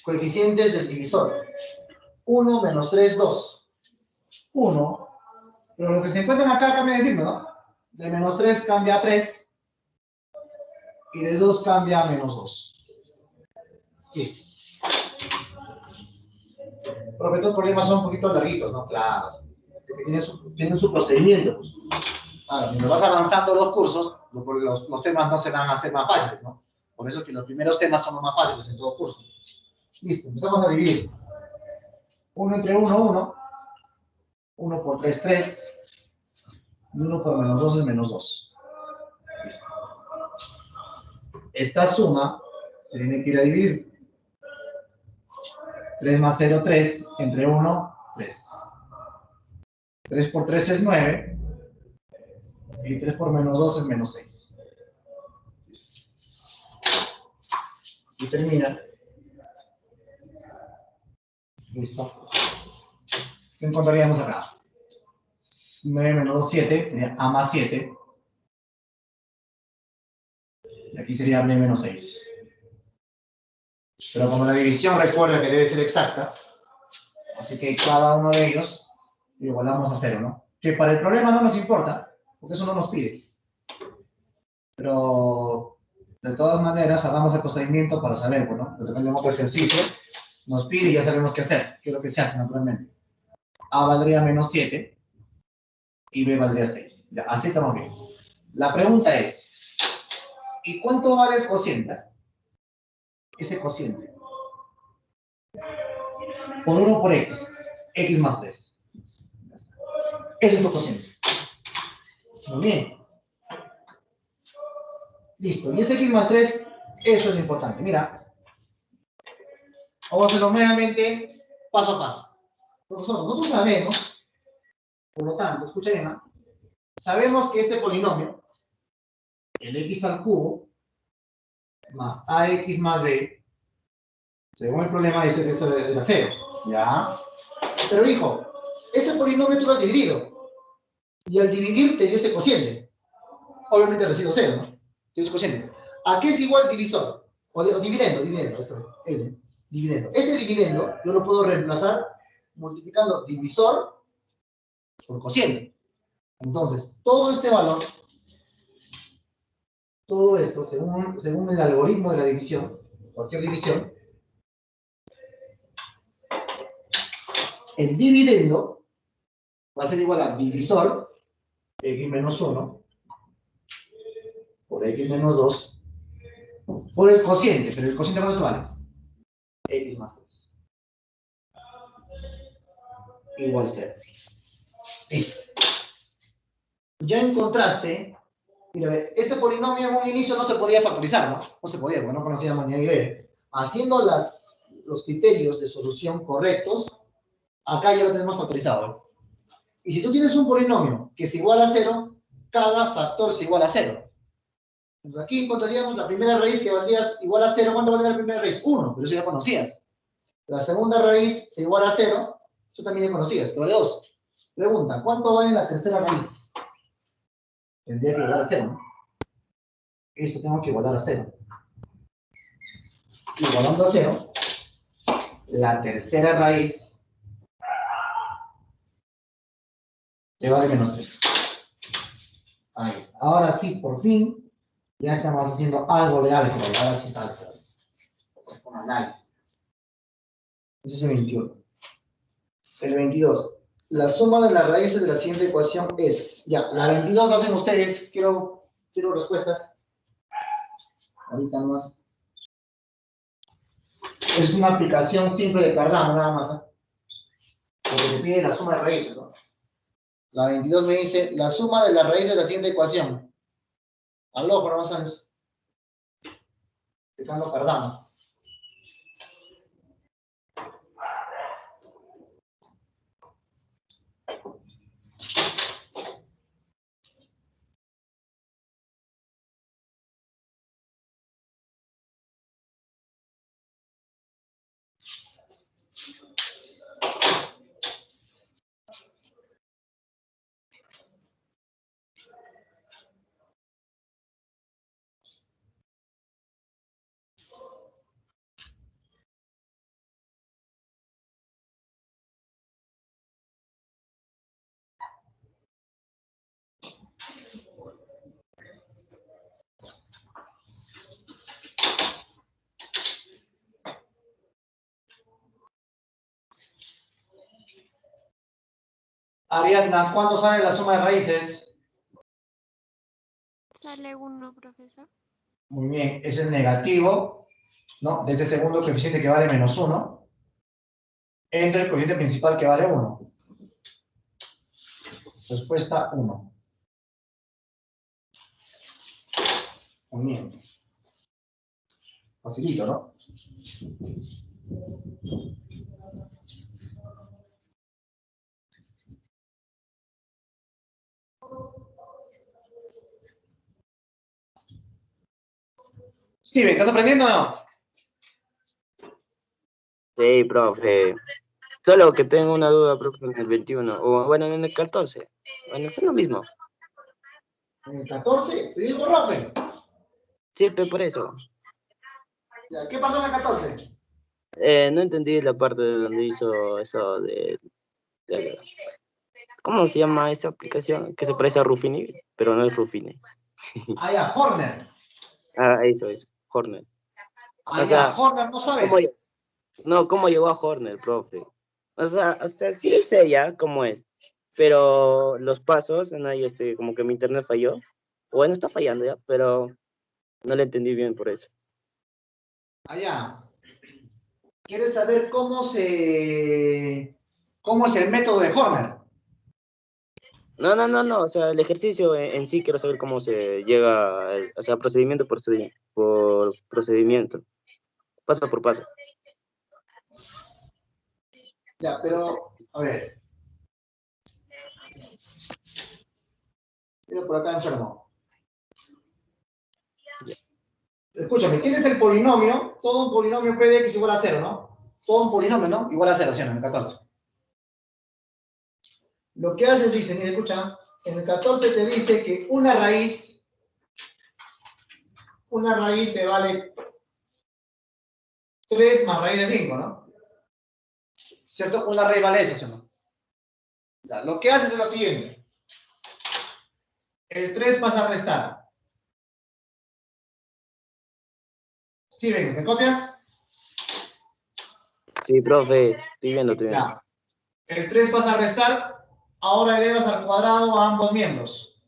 Coeficientes del divisor. 1 menos 3, 2. 1. Pero lo que se encuentran acá cambia de signo, ¿no? De menos 3 cambia a 3. Y de 2 cambia a menos 2. Listo. Profe, estos problemas son un poquito larguitos, ¿no? Claro. Tienen su procedimiento. Pues. Claro, mientras vas avanzando los cursos, los temas no se van a hacer más fáciles, ¿no? Por eso que los primeros temas son los más fáciles en todo curso. Listo, empezamos a dividir. 1 entre 1, 1. 1 por 3, 3. Y 1 por menos 2 es menos 2. Listo. Esta suma se tiene que ir a dividir. 3 más 0, 3. Entre 1, 3. 3 por 3 es 9. Y 3 por menos 2 es menos 6. Listo. Y termina. Listo. ¿Qué encontraríamos acá? 9 menos 2, 7. Sería A más 7. aquí sería b menos 6. Pero como la división recuerda que debe ser exacta, así que cada uno de ellos lo igualamos a 0, ¿no? Que para el problema no nos importa, porque eso no nos pide. Pero, de todas maneras, hagamos el procedimiento para saber, ¿no? Depende de otro ejercicio, nos pide y ya sabemos qué hacer, qué es lo que se hace naturalmente. A valdría menos 7 y B valdría 6. Ya, así estamos bien. La pregunta es, ¿y cuánto vale el cociente? Ese cociente. Por 1 por x. X más 3. Ese es tu cociente. Muy bien. Listo. Y ese x más 3, eso es lo importante. Mira. Vamos a hacerlo nuevamente paso a paso. Profesor, nosotros sabemos, por lo tanto, escucha bien, ¿no? Sabemos que este polinomio, el x al cubo, más ax más b, según el problema dice que esto era 0, ¿ya? Pero hijo, este polinomio tú lo has dividido, y al dividir te dio este cociente. Obviamente recibo 0, ¿no? Dio este cociente. ¿A qué es igual divisor? O dividendo, dividendo. Este dividendo yo lo puedo reemplazar multiplicando divisor por cociente. Entonces, todo este valor, todo esto, según el algoritmo de la división, cualquier división, el dividendo va a ser igual a divisor, x menos 1, por x menos 2, por el cociente, pero el cociente ¿cuánto vale? X más 3. Igual 0. Listo. Ya encontraste, mira, este polinomio en un inicio no se podía factorizar, ¿no? No se podía, porque no conocíamos ni A y B. Haciendo los criterios de solución correctos, acá ya lo tenemos factorizado. Y si tú tienes un polinomio que es igual a 0, cada factor se iguala a 0. Entonces aquí encontraríamos la primera raíz que valdría igual a 0. ¿Cuánto valdría la primera raíz? 1, pero eso ya conocías. La segunda raíz se iguala a 0, eso también ya conocías, que vale 2. Pregunta, ¿cuánto vale la tercera raíz? Tendría que igualar a 0, ¿no? Esto tengo que igualar a 0. Igualando a 0, la tercera raíz te vale menos 3. Ahí está. Ahora sí, por fin, ya estamos haciendo algo de álgebra. Ahora sí es álgebra. Con análisis. Ese es el 21. El 22. La suma de las raíces de la siguiente ecuación es... Ya, la 22 lo hacen ustedes. Quiero respuestas. Ahorita nomás. Es una aplicación simple de Cardano, nada más, ¿no? Porque te pide la suma de raíces, ¿no? La 22 me dice la suma de las raíces de la siguiente ecuación. Al ojo, no sabes. Aplicando Cardano. Ariadna, ¿cuánto sale la suma de raíces? Sale 1, profesor. Muy bien, es el negativo, ¿no? De este segundo coeficiente que vale menos 1, entre el coeficiente principal que vale 1. Respuesta 1. Muy bien. Facilito, ¿no? Steven, ¿estás aprendiendo o no? Sí, profe. Solo que tengo una duda, profe, en el 21. O bueno, en el 14. Bueno, es lo mismo. En el 14, te digo rápido. Sí, pero por eso. Ya, ¿qué pasó en el 14? No entendí la parte de donde hizo eso de- ¿cómo se llama esa aplicación? Que se parece a Rufini, pero no es Rufini. Ah, ya, Horner. Ah, eso es, Horner. Ah, O ya, sea, Horner, ¿no ¿cómo, sabes? no, ¿cómo llegó a Horner, profe? O sea, sí sé ya cómo es, pero los pasos, en ahí como que mi internet falló. Bueno, está fallando ya, pero no le entendí bien por eso. Ah, ya. ¿Quieres saber cómo es el método de Horner? No, o sea, el ejercicio en sí quiero saber cómo se llega, o sea, procedimiento por procedimiento, paso por paso. Ya, pero, a ver. Mira por acá enfermo. Escúchame, tienes el polinomio, todo un polinomio P de x igual a 0, ¿no? Todo un polinomio, ¿no? Igual a 0, ¿sí? En el 14. Lo que haces, dice, mira, escucha, en el 14 te dice que una raíz te vale 3 más raíz de 5, ¿no? ¿Cierto? Una raíz vale eso, ¿sí o no? Ya, lo que haces es lo siguiente. El 3 pasa a restar. Steven, ¿me copias? Sí, profe, estoy viendo. Ya. El 3 pasa a restar, ahora elevas al cuadrado a ambos miembros.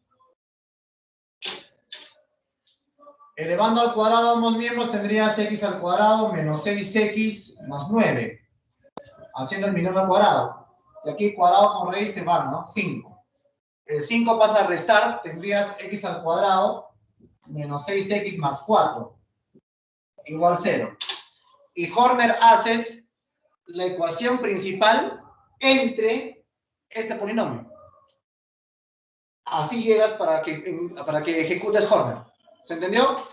Elevando al cuadrado a ambos miembros tendrías x al cuadrado menos 6x más 9, haciendo el binomio al cuadrado. Y aquí cuadrado con raíz te van, ¿no? 5. El 5 pasa a restar, tendrías x al cuadrado menos 6x más 4, igual 0. Y Horner haces la ecuación principal entre este polinomio. Así llegas para que ejecutes Horner. ¿Se entendió?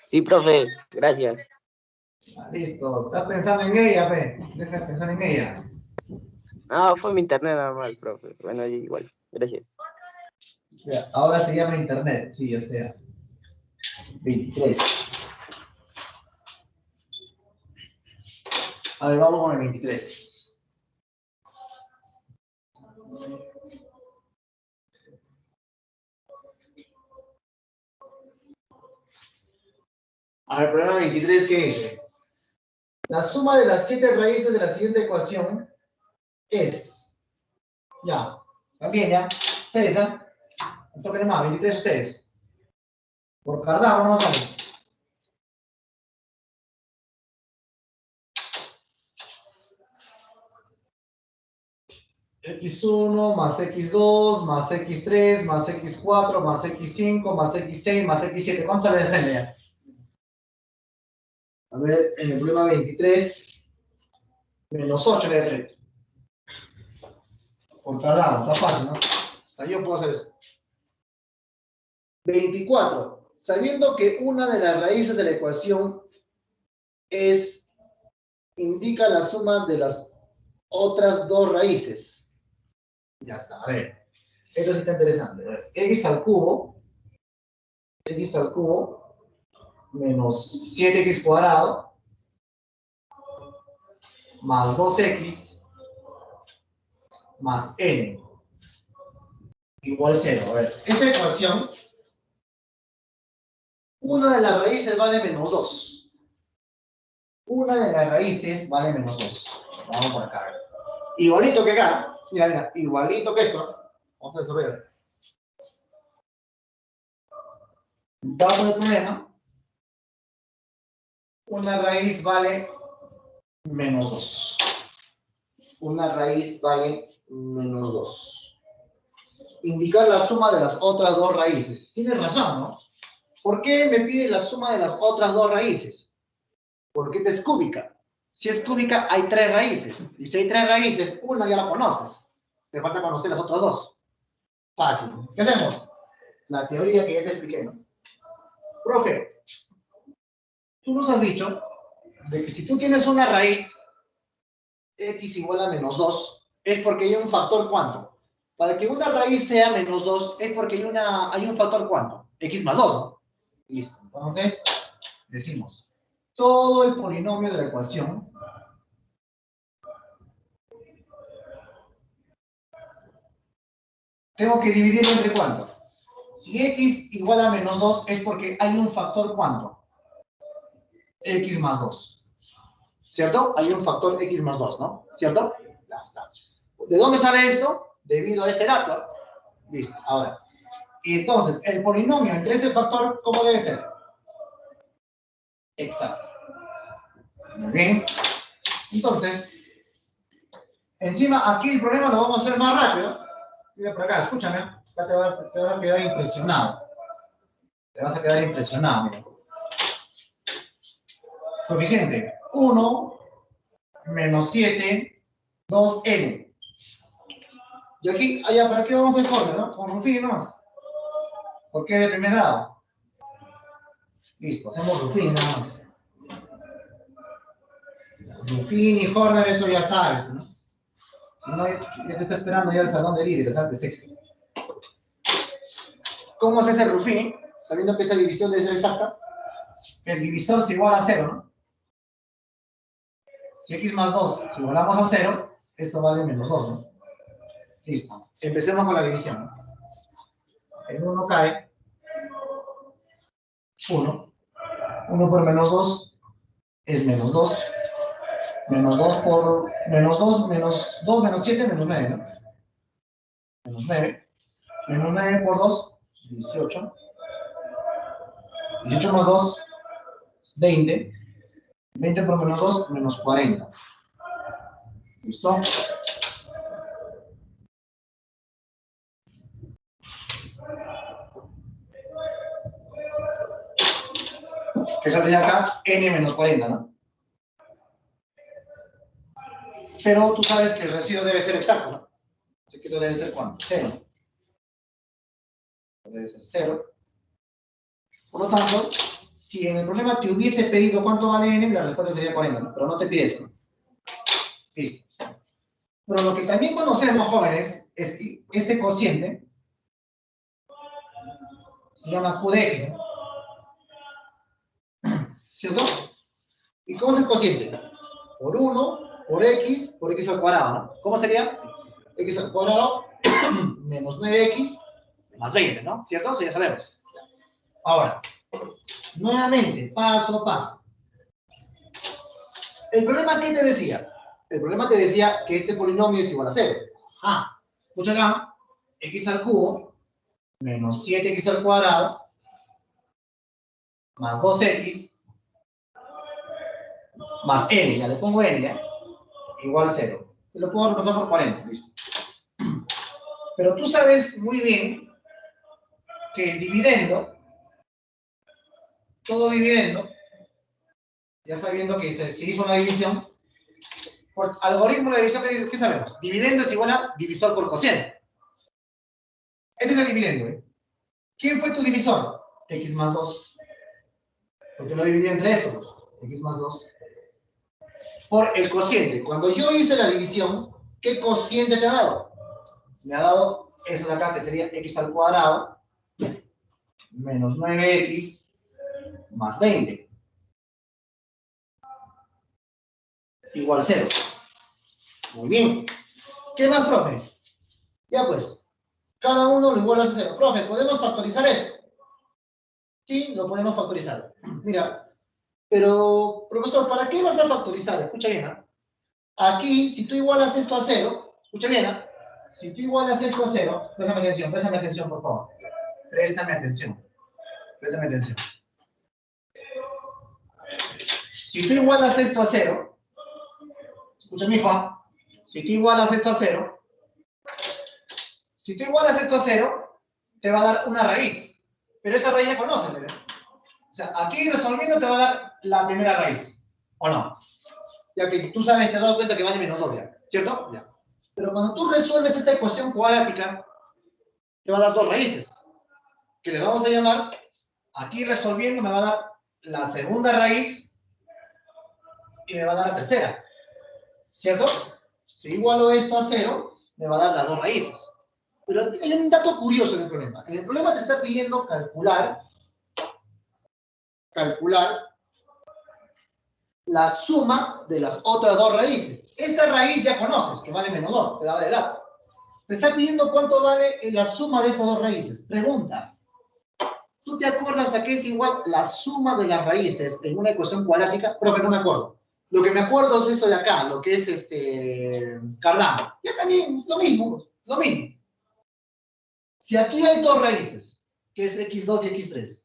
Sí, profe, gracias. Ah, listo. ¿Estás pensando en ella, pe? Deja de pensar en ella. Ah, fue mi internet nada mal, profe. Bueno, igual, gracias. Ya, ahora se llama internet, sí, ya sea. 23. A ver, vamos con el 23. A ver, problema 23, ¿qué dice? La suma de las 7 raíces de la siguiente ecuación es. Ya, también ya. Ustedes, ¿ah? No toquen más, 23 ustedes. Por Cardano no sale. X1 más X2 más X3 más X4 más X5 más X6 más X7. ¿Cuánto sale de frente ya? A ver, en el problema 23, menos 8 debe ser. Por Cardano, está fácil, ¿no? Hasta yo puedo hacer eso. 24. Sabiendo que una de las raíces de la ecuación indica la suma de las otras dos raíces. Ya está, a ver. Esto sí está interesante. A ver, x al cubo menos 7x cuadrado más 2x más n igual 0. A ver, esa ecuación, una de las raíces vale menos 2. Una de las raíces vale menos 2. Vamos por acá. Igualito que acá. Mira, igualito que esto. Vamos a resolver. Dato del problema. Una raíz vale menos 2. Una raíz vale menos 2. Indicar la suma de las otras dos raíces. Tienes razón, ¿no? ¿Por qué me pide la suma de las otras dos raíces? Porque es cúbica. Si es cúbica, hay 3 raíces. Y si hay 3 raíces, una ya la conoces. Te falta conocer las otras dos. Fácil. ¿Qué hacemos? La teoría que ya te expliqué, ¿no? Profe, tú nos has dicho de que si tú tienes una raíz x igual a menos 2, es porque hay un factor ¿cuánto? Para que una raíz sea menos 2 es porque hay un factor ¿cuánto? X más 2, ¿no? Listo. Entonces, decimos, todo el polinomio de la ecuación tengo que dividirlo entre ¿cuánto? Si X igual a menos 2 es porque hay un factor ¿cuánto? X más 2. ¿Cierto? Hay un factor X más 2, ¿no? ¿Cierto? Ya está. ¿De dónde sale esto? Debido a este dato. Listo. Ahora, y entonces, el polinomio entre ese factor, ¿cómo debe ser? Exacto. Muy bien. Entonces, encima aquí el problema lo vamos a hacer más rápido. Mira por acá, escúchame. Acá te vas a quedar impresionado. Te vas a quedar impresionado, mira. Coeficiente 1 menos 7, 2n. Y aquí, allá, ¿para qué vamos a hacer corte, no? Con Ruffini nomás. Porque es de primer grado. Listo, hacemos Ruffini nada más. Ruffini, Horner, eso ya sabes, ¿no? Si no, ya te está esperando ya el salón de líderes, antes sexto. ¿Cómo se hace el Ruffini? Sabiendo que esta división debe ser exacta. El divisor se iguala a 0, ¿no? Si x más 2, si igualamos a 0, esto vale menos 2, ¿no? Listo. Empecemos con la división, ¿no? El 1 cae. 1. 1 por menos 2 es menos 2. Menos 2 por menos 2, menos 2, menos 7, menos 9, ¿no? Menos 9. Menos 9 por 2, 18. 18 más 2, 20. 20 por menos 2, menos 40. ¿Listo? ¿Qué saldría acá? N menos 40, ¿no? Pero tú sabes que el residuo debe ser exacto, ¿no? Así que esto debe ser ¿cuánto? 0. Debe ser 0. Por lo tanto, si en el problema te hubiese pedido cuánto vale n, la respuesta sería 40, ¿no? Pero no te pides, ¿no? Listo. Pero lo que también conocemos, jóvenes, es que este cociente se llama Q de X, ¿no? ¿Cierto? ¿Y cómo es el cociente? Por 1, por X al cuadrado, ¿no? ¿Cómo sería? X al cuadrado menos 9X más 20, ¿no? ¿Cierto? Eso ya sabemos. Ahora, nuevamente, paso a paso. ¿El problema qué te decía? El problema te decía que este polinomio es igual a 0. Ah, escucha acá, x al cubo menos 7x al cuadrado más 2x más n, ya le pongo n, ¿ya? Igual a 0. Lo puedo reemplazar por 40, listo. Pero tú sabes muy bien que el dividendo, todo dividendo, ya sabiendo que se hizo una división, por algoritmo de división, ¿qué sabemos? Dividendo es igual a divisor por cociente. Este es el dividendo, ¿eh? ¿Quién fue tu divisor? X más 2. Porque lo dividí entre esto, X más 2. Por el cociente. Cuando yo hice la división, ¿qué cociente te ha dado? Me ha dado eso de acá, que sería X al cuadrado menos 9X más 20. Igual 0. Muy bien. ¿Qué más, profe? Ya pues, cada uno lo igual a 0. Profe, ¿podemos factorizar esto? Sí, lo podemos factorizar. Mira, pero, profesor, ¿para qué vas a factorizar? Escucha bien, ¿eh? Aquí, si tú igualas esto a 0, escucha bien, ¿eh? Si tú igualas esto a 0, préstame atención, por favor. Préstame atención. Préstame atención. Si tú igualas esto a 0, escucha, mijo, si tú igualas esto a 0, te va a dar una raíz. Pero esa raíz ya conoces, ¿verdad? O sea, aquí resolviendo te va a dar la primera raíz, ¿o no? Ya que tú sabes, te has dado cuenta que vale menos 2 ya, ¿cierto? Ya. Pero cuando tú resuelves esta ecuación cuadrática, te va a dar dos raíces, que le vamos a llamar, aquí resolviendo me va a dar la segunda raíz y me va a dar la tercera, ¿cierto? Si igualo esto a 0, me va a dar las dos raíces. Pero hay un dato curioso en el problema. En el problema te está pidiendo calcular la suma de las otras dos raíces. Esta raíz ya conoces, que vale menos 2, te daba de dato. Te está pidiendo cuánto vale la suma de estas dos raíces. Pregunta. ¿Tú te acuerdas a qué es igual la suma de las raíces en una ecuación cuadrática? Profe, no me acuerdo. Lo que me acuerdo es esto de acá, lo que es Cardano. Ya también es lo mismo, lo mismo. Si aquí hay dos raíces, que es x2 y x3,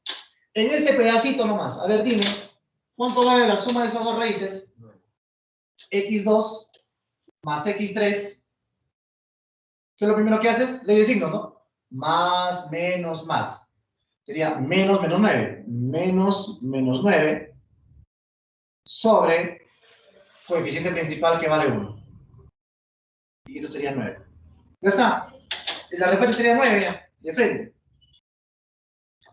en este pedacito nomás, a ver, dime, ¿cuánto vale la suma de esas dos raíces? x2 más x3. ¿Qué es lo primero que haces? Ley de signos, ¿no? Más, menos, más. Sería menos 9. Menos 9 sobre coeficiente principal que vale 1. Y eso sería 9. Ya está. Y la respuesta sería 9 ya, de frente.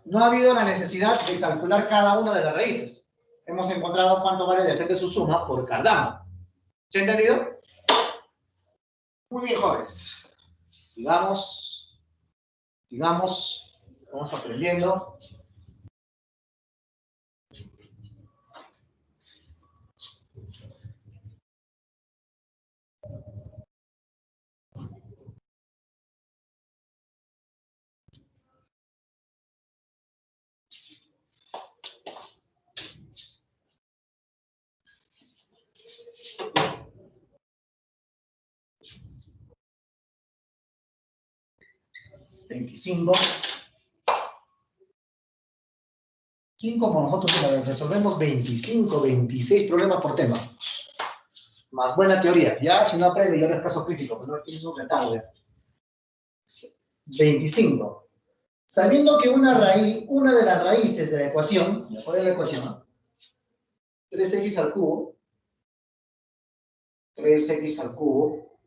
No ha habido la necesidad de calcular cada una de las raíces. Hemos encontrado cuánto vale de frente su suma por Cardano. ¿Se ha entendido? Muy bien, jóvenes. Sigamos. Vamos aprendiendo. ¿Quién como nosotros resolvemos 25, 26 problemas por tema? Más buena teoría. Ya, si no aprende, yo les caso crítico, pero no tiene un retardo. 25. Sabiendo que una de las raíces de la ecuación, ¿cuál es la ecuación? ¿No? 3x al cubo, 3x al cubo,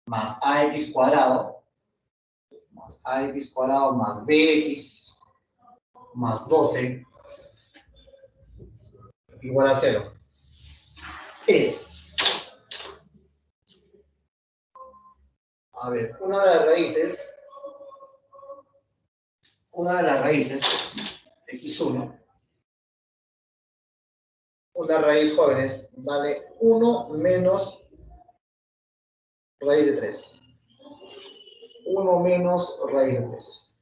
más ax cuadrado, más bx, más 12, igual a 0. Es, a ver, una de las raíces, x1, una raíz, jóvenes, vale 1 menos raíz de 3. 1 menos raíz de 3.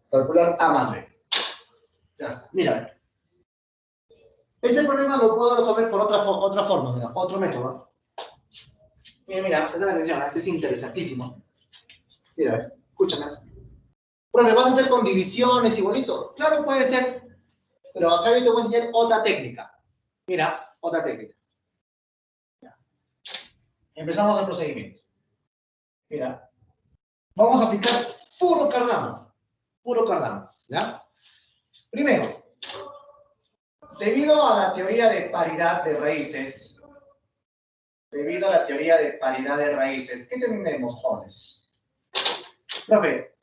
Calcular a más b. Ya está, mira. Este problema lo puedo resolver por otra forma, mira, otro método. Mira, presta atención, este es interesantísimo. Mira, escúchame. Profe, ¿vas a hacer con divisiones y bonito? Claro, puede ser. Pero acá yo te voy a enseñar otra técnica. Mira, otra técnica. Empezamos el procedimiento. Mira, vamos a aplicar puro Cardano, ¿ya? Primero, debido a la teoría de paridad de raíces, ¿qué tenemos, jóvenes? Profe,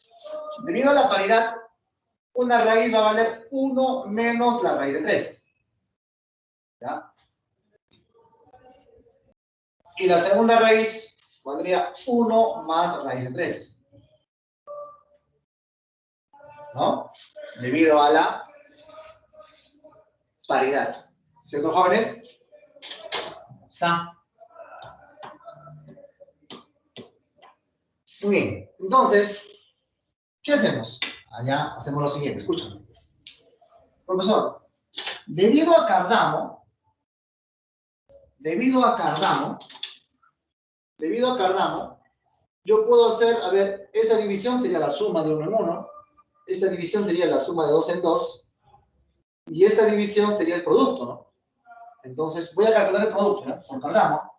debido a la paridad, una raíz va a valer 1 menos la raíz de 3. ¿Ya? Y la segunda raíz valdría 1 más raíz de 3. ¿No? Debido a la paridad. ¿Cierto, jóvenes? ¿Está? Muy bien. Entonces, ¿qué hacemos? Allá hacemos lo siguiente, escúchame. Profesor, debido a Cardano, yo puedo hacer, a ver, esta división sería la suma de 1 en 1, esta división sería la suma de 2 en 2, y esta división sería el producto, ¿no? Entonces, voy a calcular el producto, ¿ya? Por Cardano.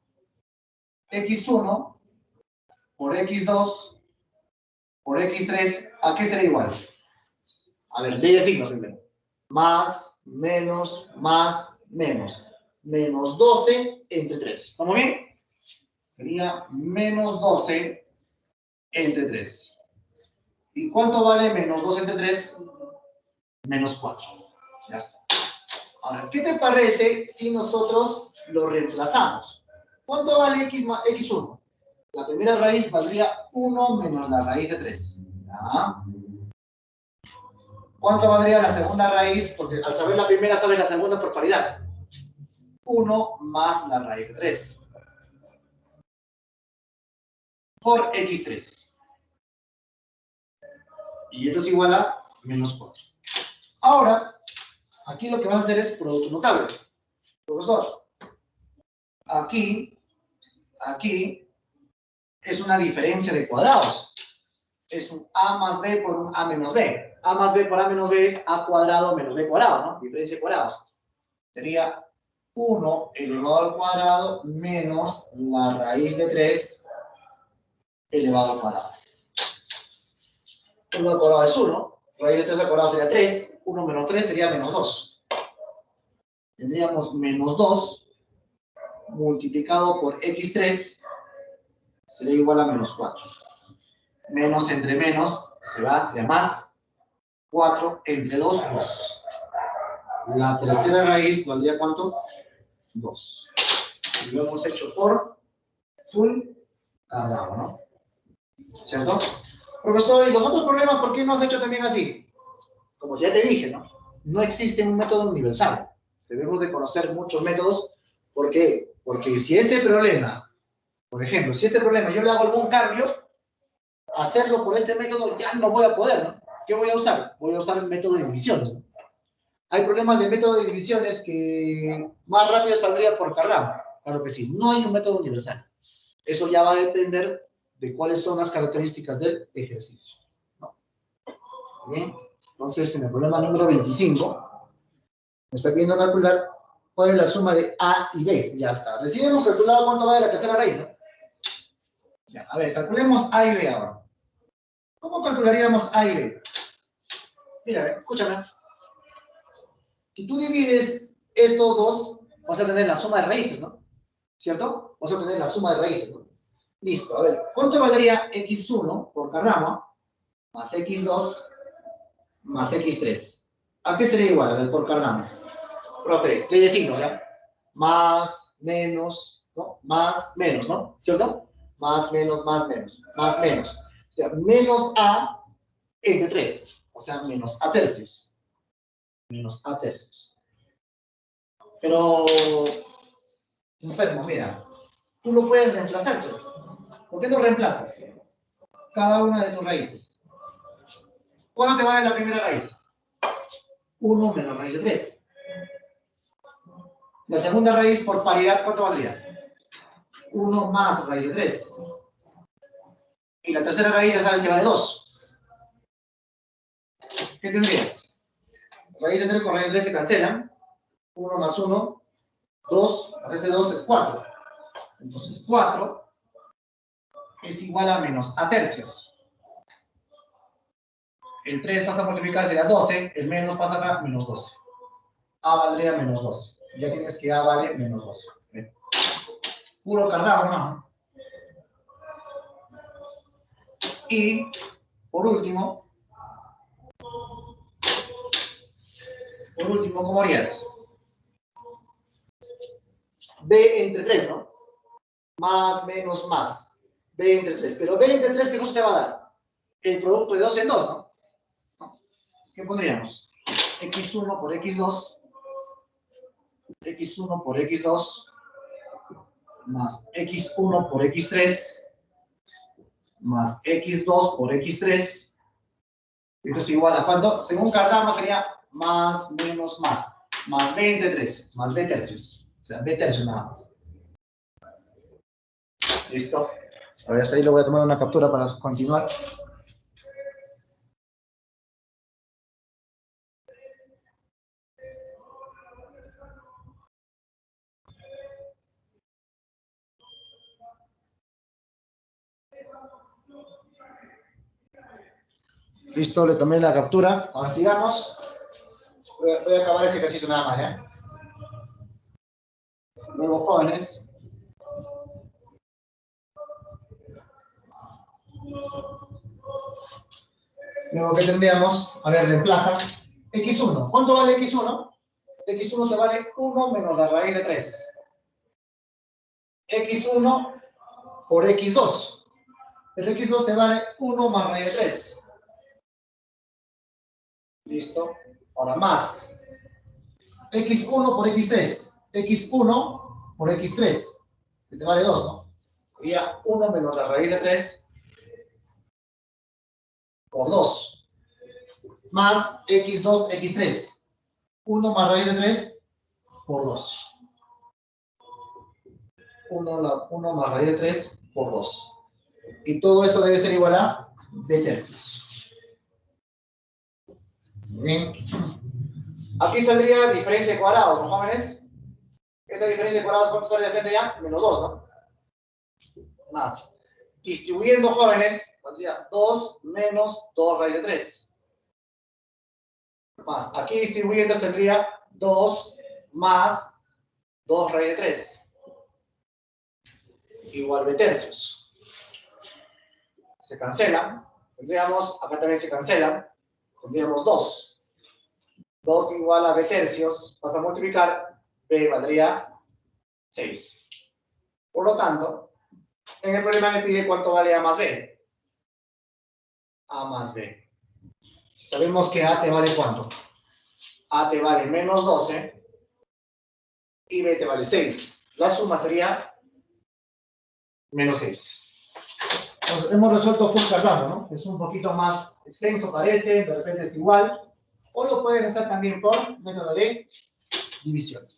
x1 por x2 por x3, ¿a qué será igual? A ver, ley de signos primero. Más, menos, menos. Menos 12 entre 3. ¿Estamos bien? Sería menos 12 entre 3. ¿Y cuánto vale menos 2 entre 3? Menos 4. Ya está. Ahora, ¿qué te parece si nosotros lo reemplazamos? ¿Cuánto vale x1? La primera raíz valdría 1 menos la raíz de 3. ¿Ya? ¿Cuánto valdría la segunda raíz? Porque al saber la primera, sabes la segunda por paridad. 1 más la raíz de 3. Por x3. Y esto es igual a menos 4. Ahora, aquí lo que vas a hacer es productos notables. Profesor, aquí es una diferencia de cuadrados. Es un a más b por un a menos b. A más b por a menos b es a cuadrado menos b cuadrado, ¿no? Diferencia de cuadrados. Sería 1 elevado al cuadrado menos la raíz de 3 elevado al cuadrado. 1 al cuadrado es 1. Raíz de 3 al cuadrado sería 3. 1 menos 3 sería menos 2. Tendríamos menos 2 multiplicado por x3 sería igual a menos 4. Menos entre menos se va, sería más. 4 entre 2, 2. La tercera raíz valdría ¿cuánto? 2. Y lo hemos hecho por full cargado, ¿no? ¿Cierto? Profesor, ¿y los otros problemas por qué no has hecho también así? Como ya te dije, ¿no? No existe un método universal. Debemos de conocer muchos métodos. ¿Por qué? Porque si este problema, por ejemplo, si este problema yo le hago algún cambio, hacerlo por este método ya no voy a poder, ¿no? ¿Qué voy a usar? Voy a usar el método de divisiones, ¿no? Hay problemas de método de divisiones que más rápido saldría por Cardano. Claro que sí. No hay un método universal. Eso ya va a depender de cuáles son las características del ejercicio, ¿no? Bien. Entonces, en el problema número 25, me está pidiendo calcular cuál es la suma de A y B. Ya está. Recién hemos calculado cuánto vale la tercera raíz, ¿no? Ya, a ver, calculemos A y B ahora. ¿Cómo calcularíamos A y B? Mira, escúchame. Si tú divides estos dos, vas a tener la suma de raíces, ¿no? ¿Cierto? Vas a tener la suma de raíces, ¿no? Listo, a ver, ¿cuánto valdría x1 por Cardano más x2 más x3? ¿A qué sería igual? A ver, por Cardano. Profe, ley de signos, ¿ya? Más, menos, ¿no? Más, menos, ¿no? ¿Cierto? Más, menos, más, menos. Más, menos. O sea, menos a entre 3. O sea, menos a tercios. Menos a tercios. Pero, enfermo, mira, tú lo puedes reemplazar. ¿Por qué no reemplazas cada una de tus raíces? ¿Cuánto te vale la primera raíz? 1 menos raíz de 3. La segunda raíz por paridad, ¿cuánto valdría? 1 más raíz de 3. Y la tercera raíz ya sabes que vale 2. ¿Qué tendrías? Raíz de 3 con raíz de 3 se cancelan. 1 más 1, 2, raíz de 2 es 4. Entonces 4 es igual a menos a tercios. El 3 pasa a multiplicar, sería 12. El menos pasa acá, menos 12. A valdría menos 12. Ya tienes que A vale menos 12. Bien. Puro Cardano, ¿no? Y, por último, ¿cómo harías? B entre 3, ¿no? Más, menos, más. B entre 3. Pero B entre 3, ¿qué cosa te va a dar? El producto de 2 en 2, ¿no? ¿Qué pondríamos? X1 por X2. X1 por X2. Más X1 por X3. Más X2 por X3. Esto es igual a ¿cuánto? Según Cardano sería más, menos, más. Más B entre 3. Más B tercios. O sea, B tercios nada más. ¿Listo? Ahora ahí le voy a tomar una captura para continuar. Listo, le tomé la captura. Ahora sigamos. Voy a acabar ese ejercicio nada más, ¿ya? Luego, jóvenes. Luego, ¿qué tendríamos? A ver, reemplaza. X1. ¿Cuánto vale X1? X1 te vale 1 menos la raíz de 3. X1 por x2. El x2 te vale 1 más raíz de 3. Listo. Ahora más. x1 por x3. x1 por x3. Que te vale 2, ¿no? Sería 1 menos la raíz de 3 por 2. Más x2, x3. 1 más raíz de 3 por 2. 1 más raíz de 3 por 2. Y todo esto debe ser igual a b tercios. Bien. Aquí saldría diferencia de cuadrados, ¿no, jóvenes? Esta diferencia de cuadrados, ¿cuánto sale de frente ya? Menos 2, ¿no? Más. Distribuyendo, jóvenes, saldría 2 menos 2 raíz de 3. Más. Aquí distribuyendo tendría 2 más 2 raíz de 3. Igual b tercios. Se cancelan. Tendríamos, acá también se cancelan. Tendríamos 2. 2 igual a b tercios. Vas a multiplicar. B valdría 6. Por lo tanto, en el problema me pide cuánto vale A más B. A más B. Sabemos que A te vale cuánto. A te vale menos 12 y B te vale 6. La suma sería menos 6. Entonces, hemos resuelto full cargado, ¿no? Es un poquito más extenso, parece, de repente es igual. O lo puedes hacer también por método de divisiones.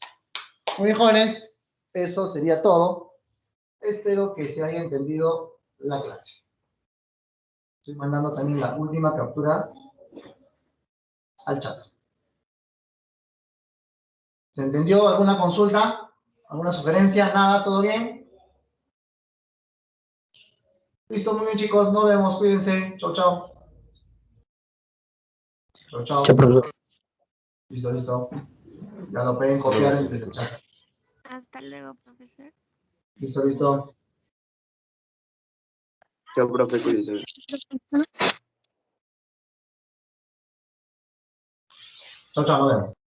Muy bien, jóvenes. Eso sería todo. Espero que se haya entendido la clase. Estoy mandando también la última captura al chat. ¿Se entendió? ¿Alguna consulta? ¿Alguna sugerencia? ¿Nada? ¿Todo bien? Listo, muy bien, chicos. Nos vemos. Cuídense. Chau, chau. Chau, chau. Chao, profesor. Listo, listo. Ya lo pueden copiar en el chat. Hasta luego, profesor. Listo, listo. Chao, profe, cuídense. Chau, chau. Nos vemos.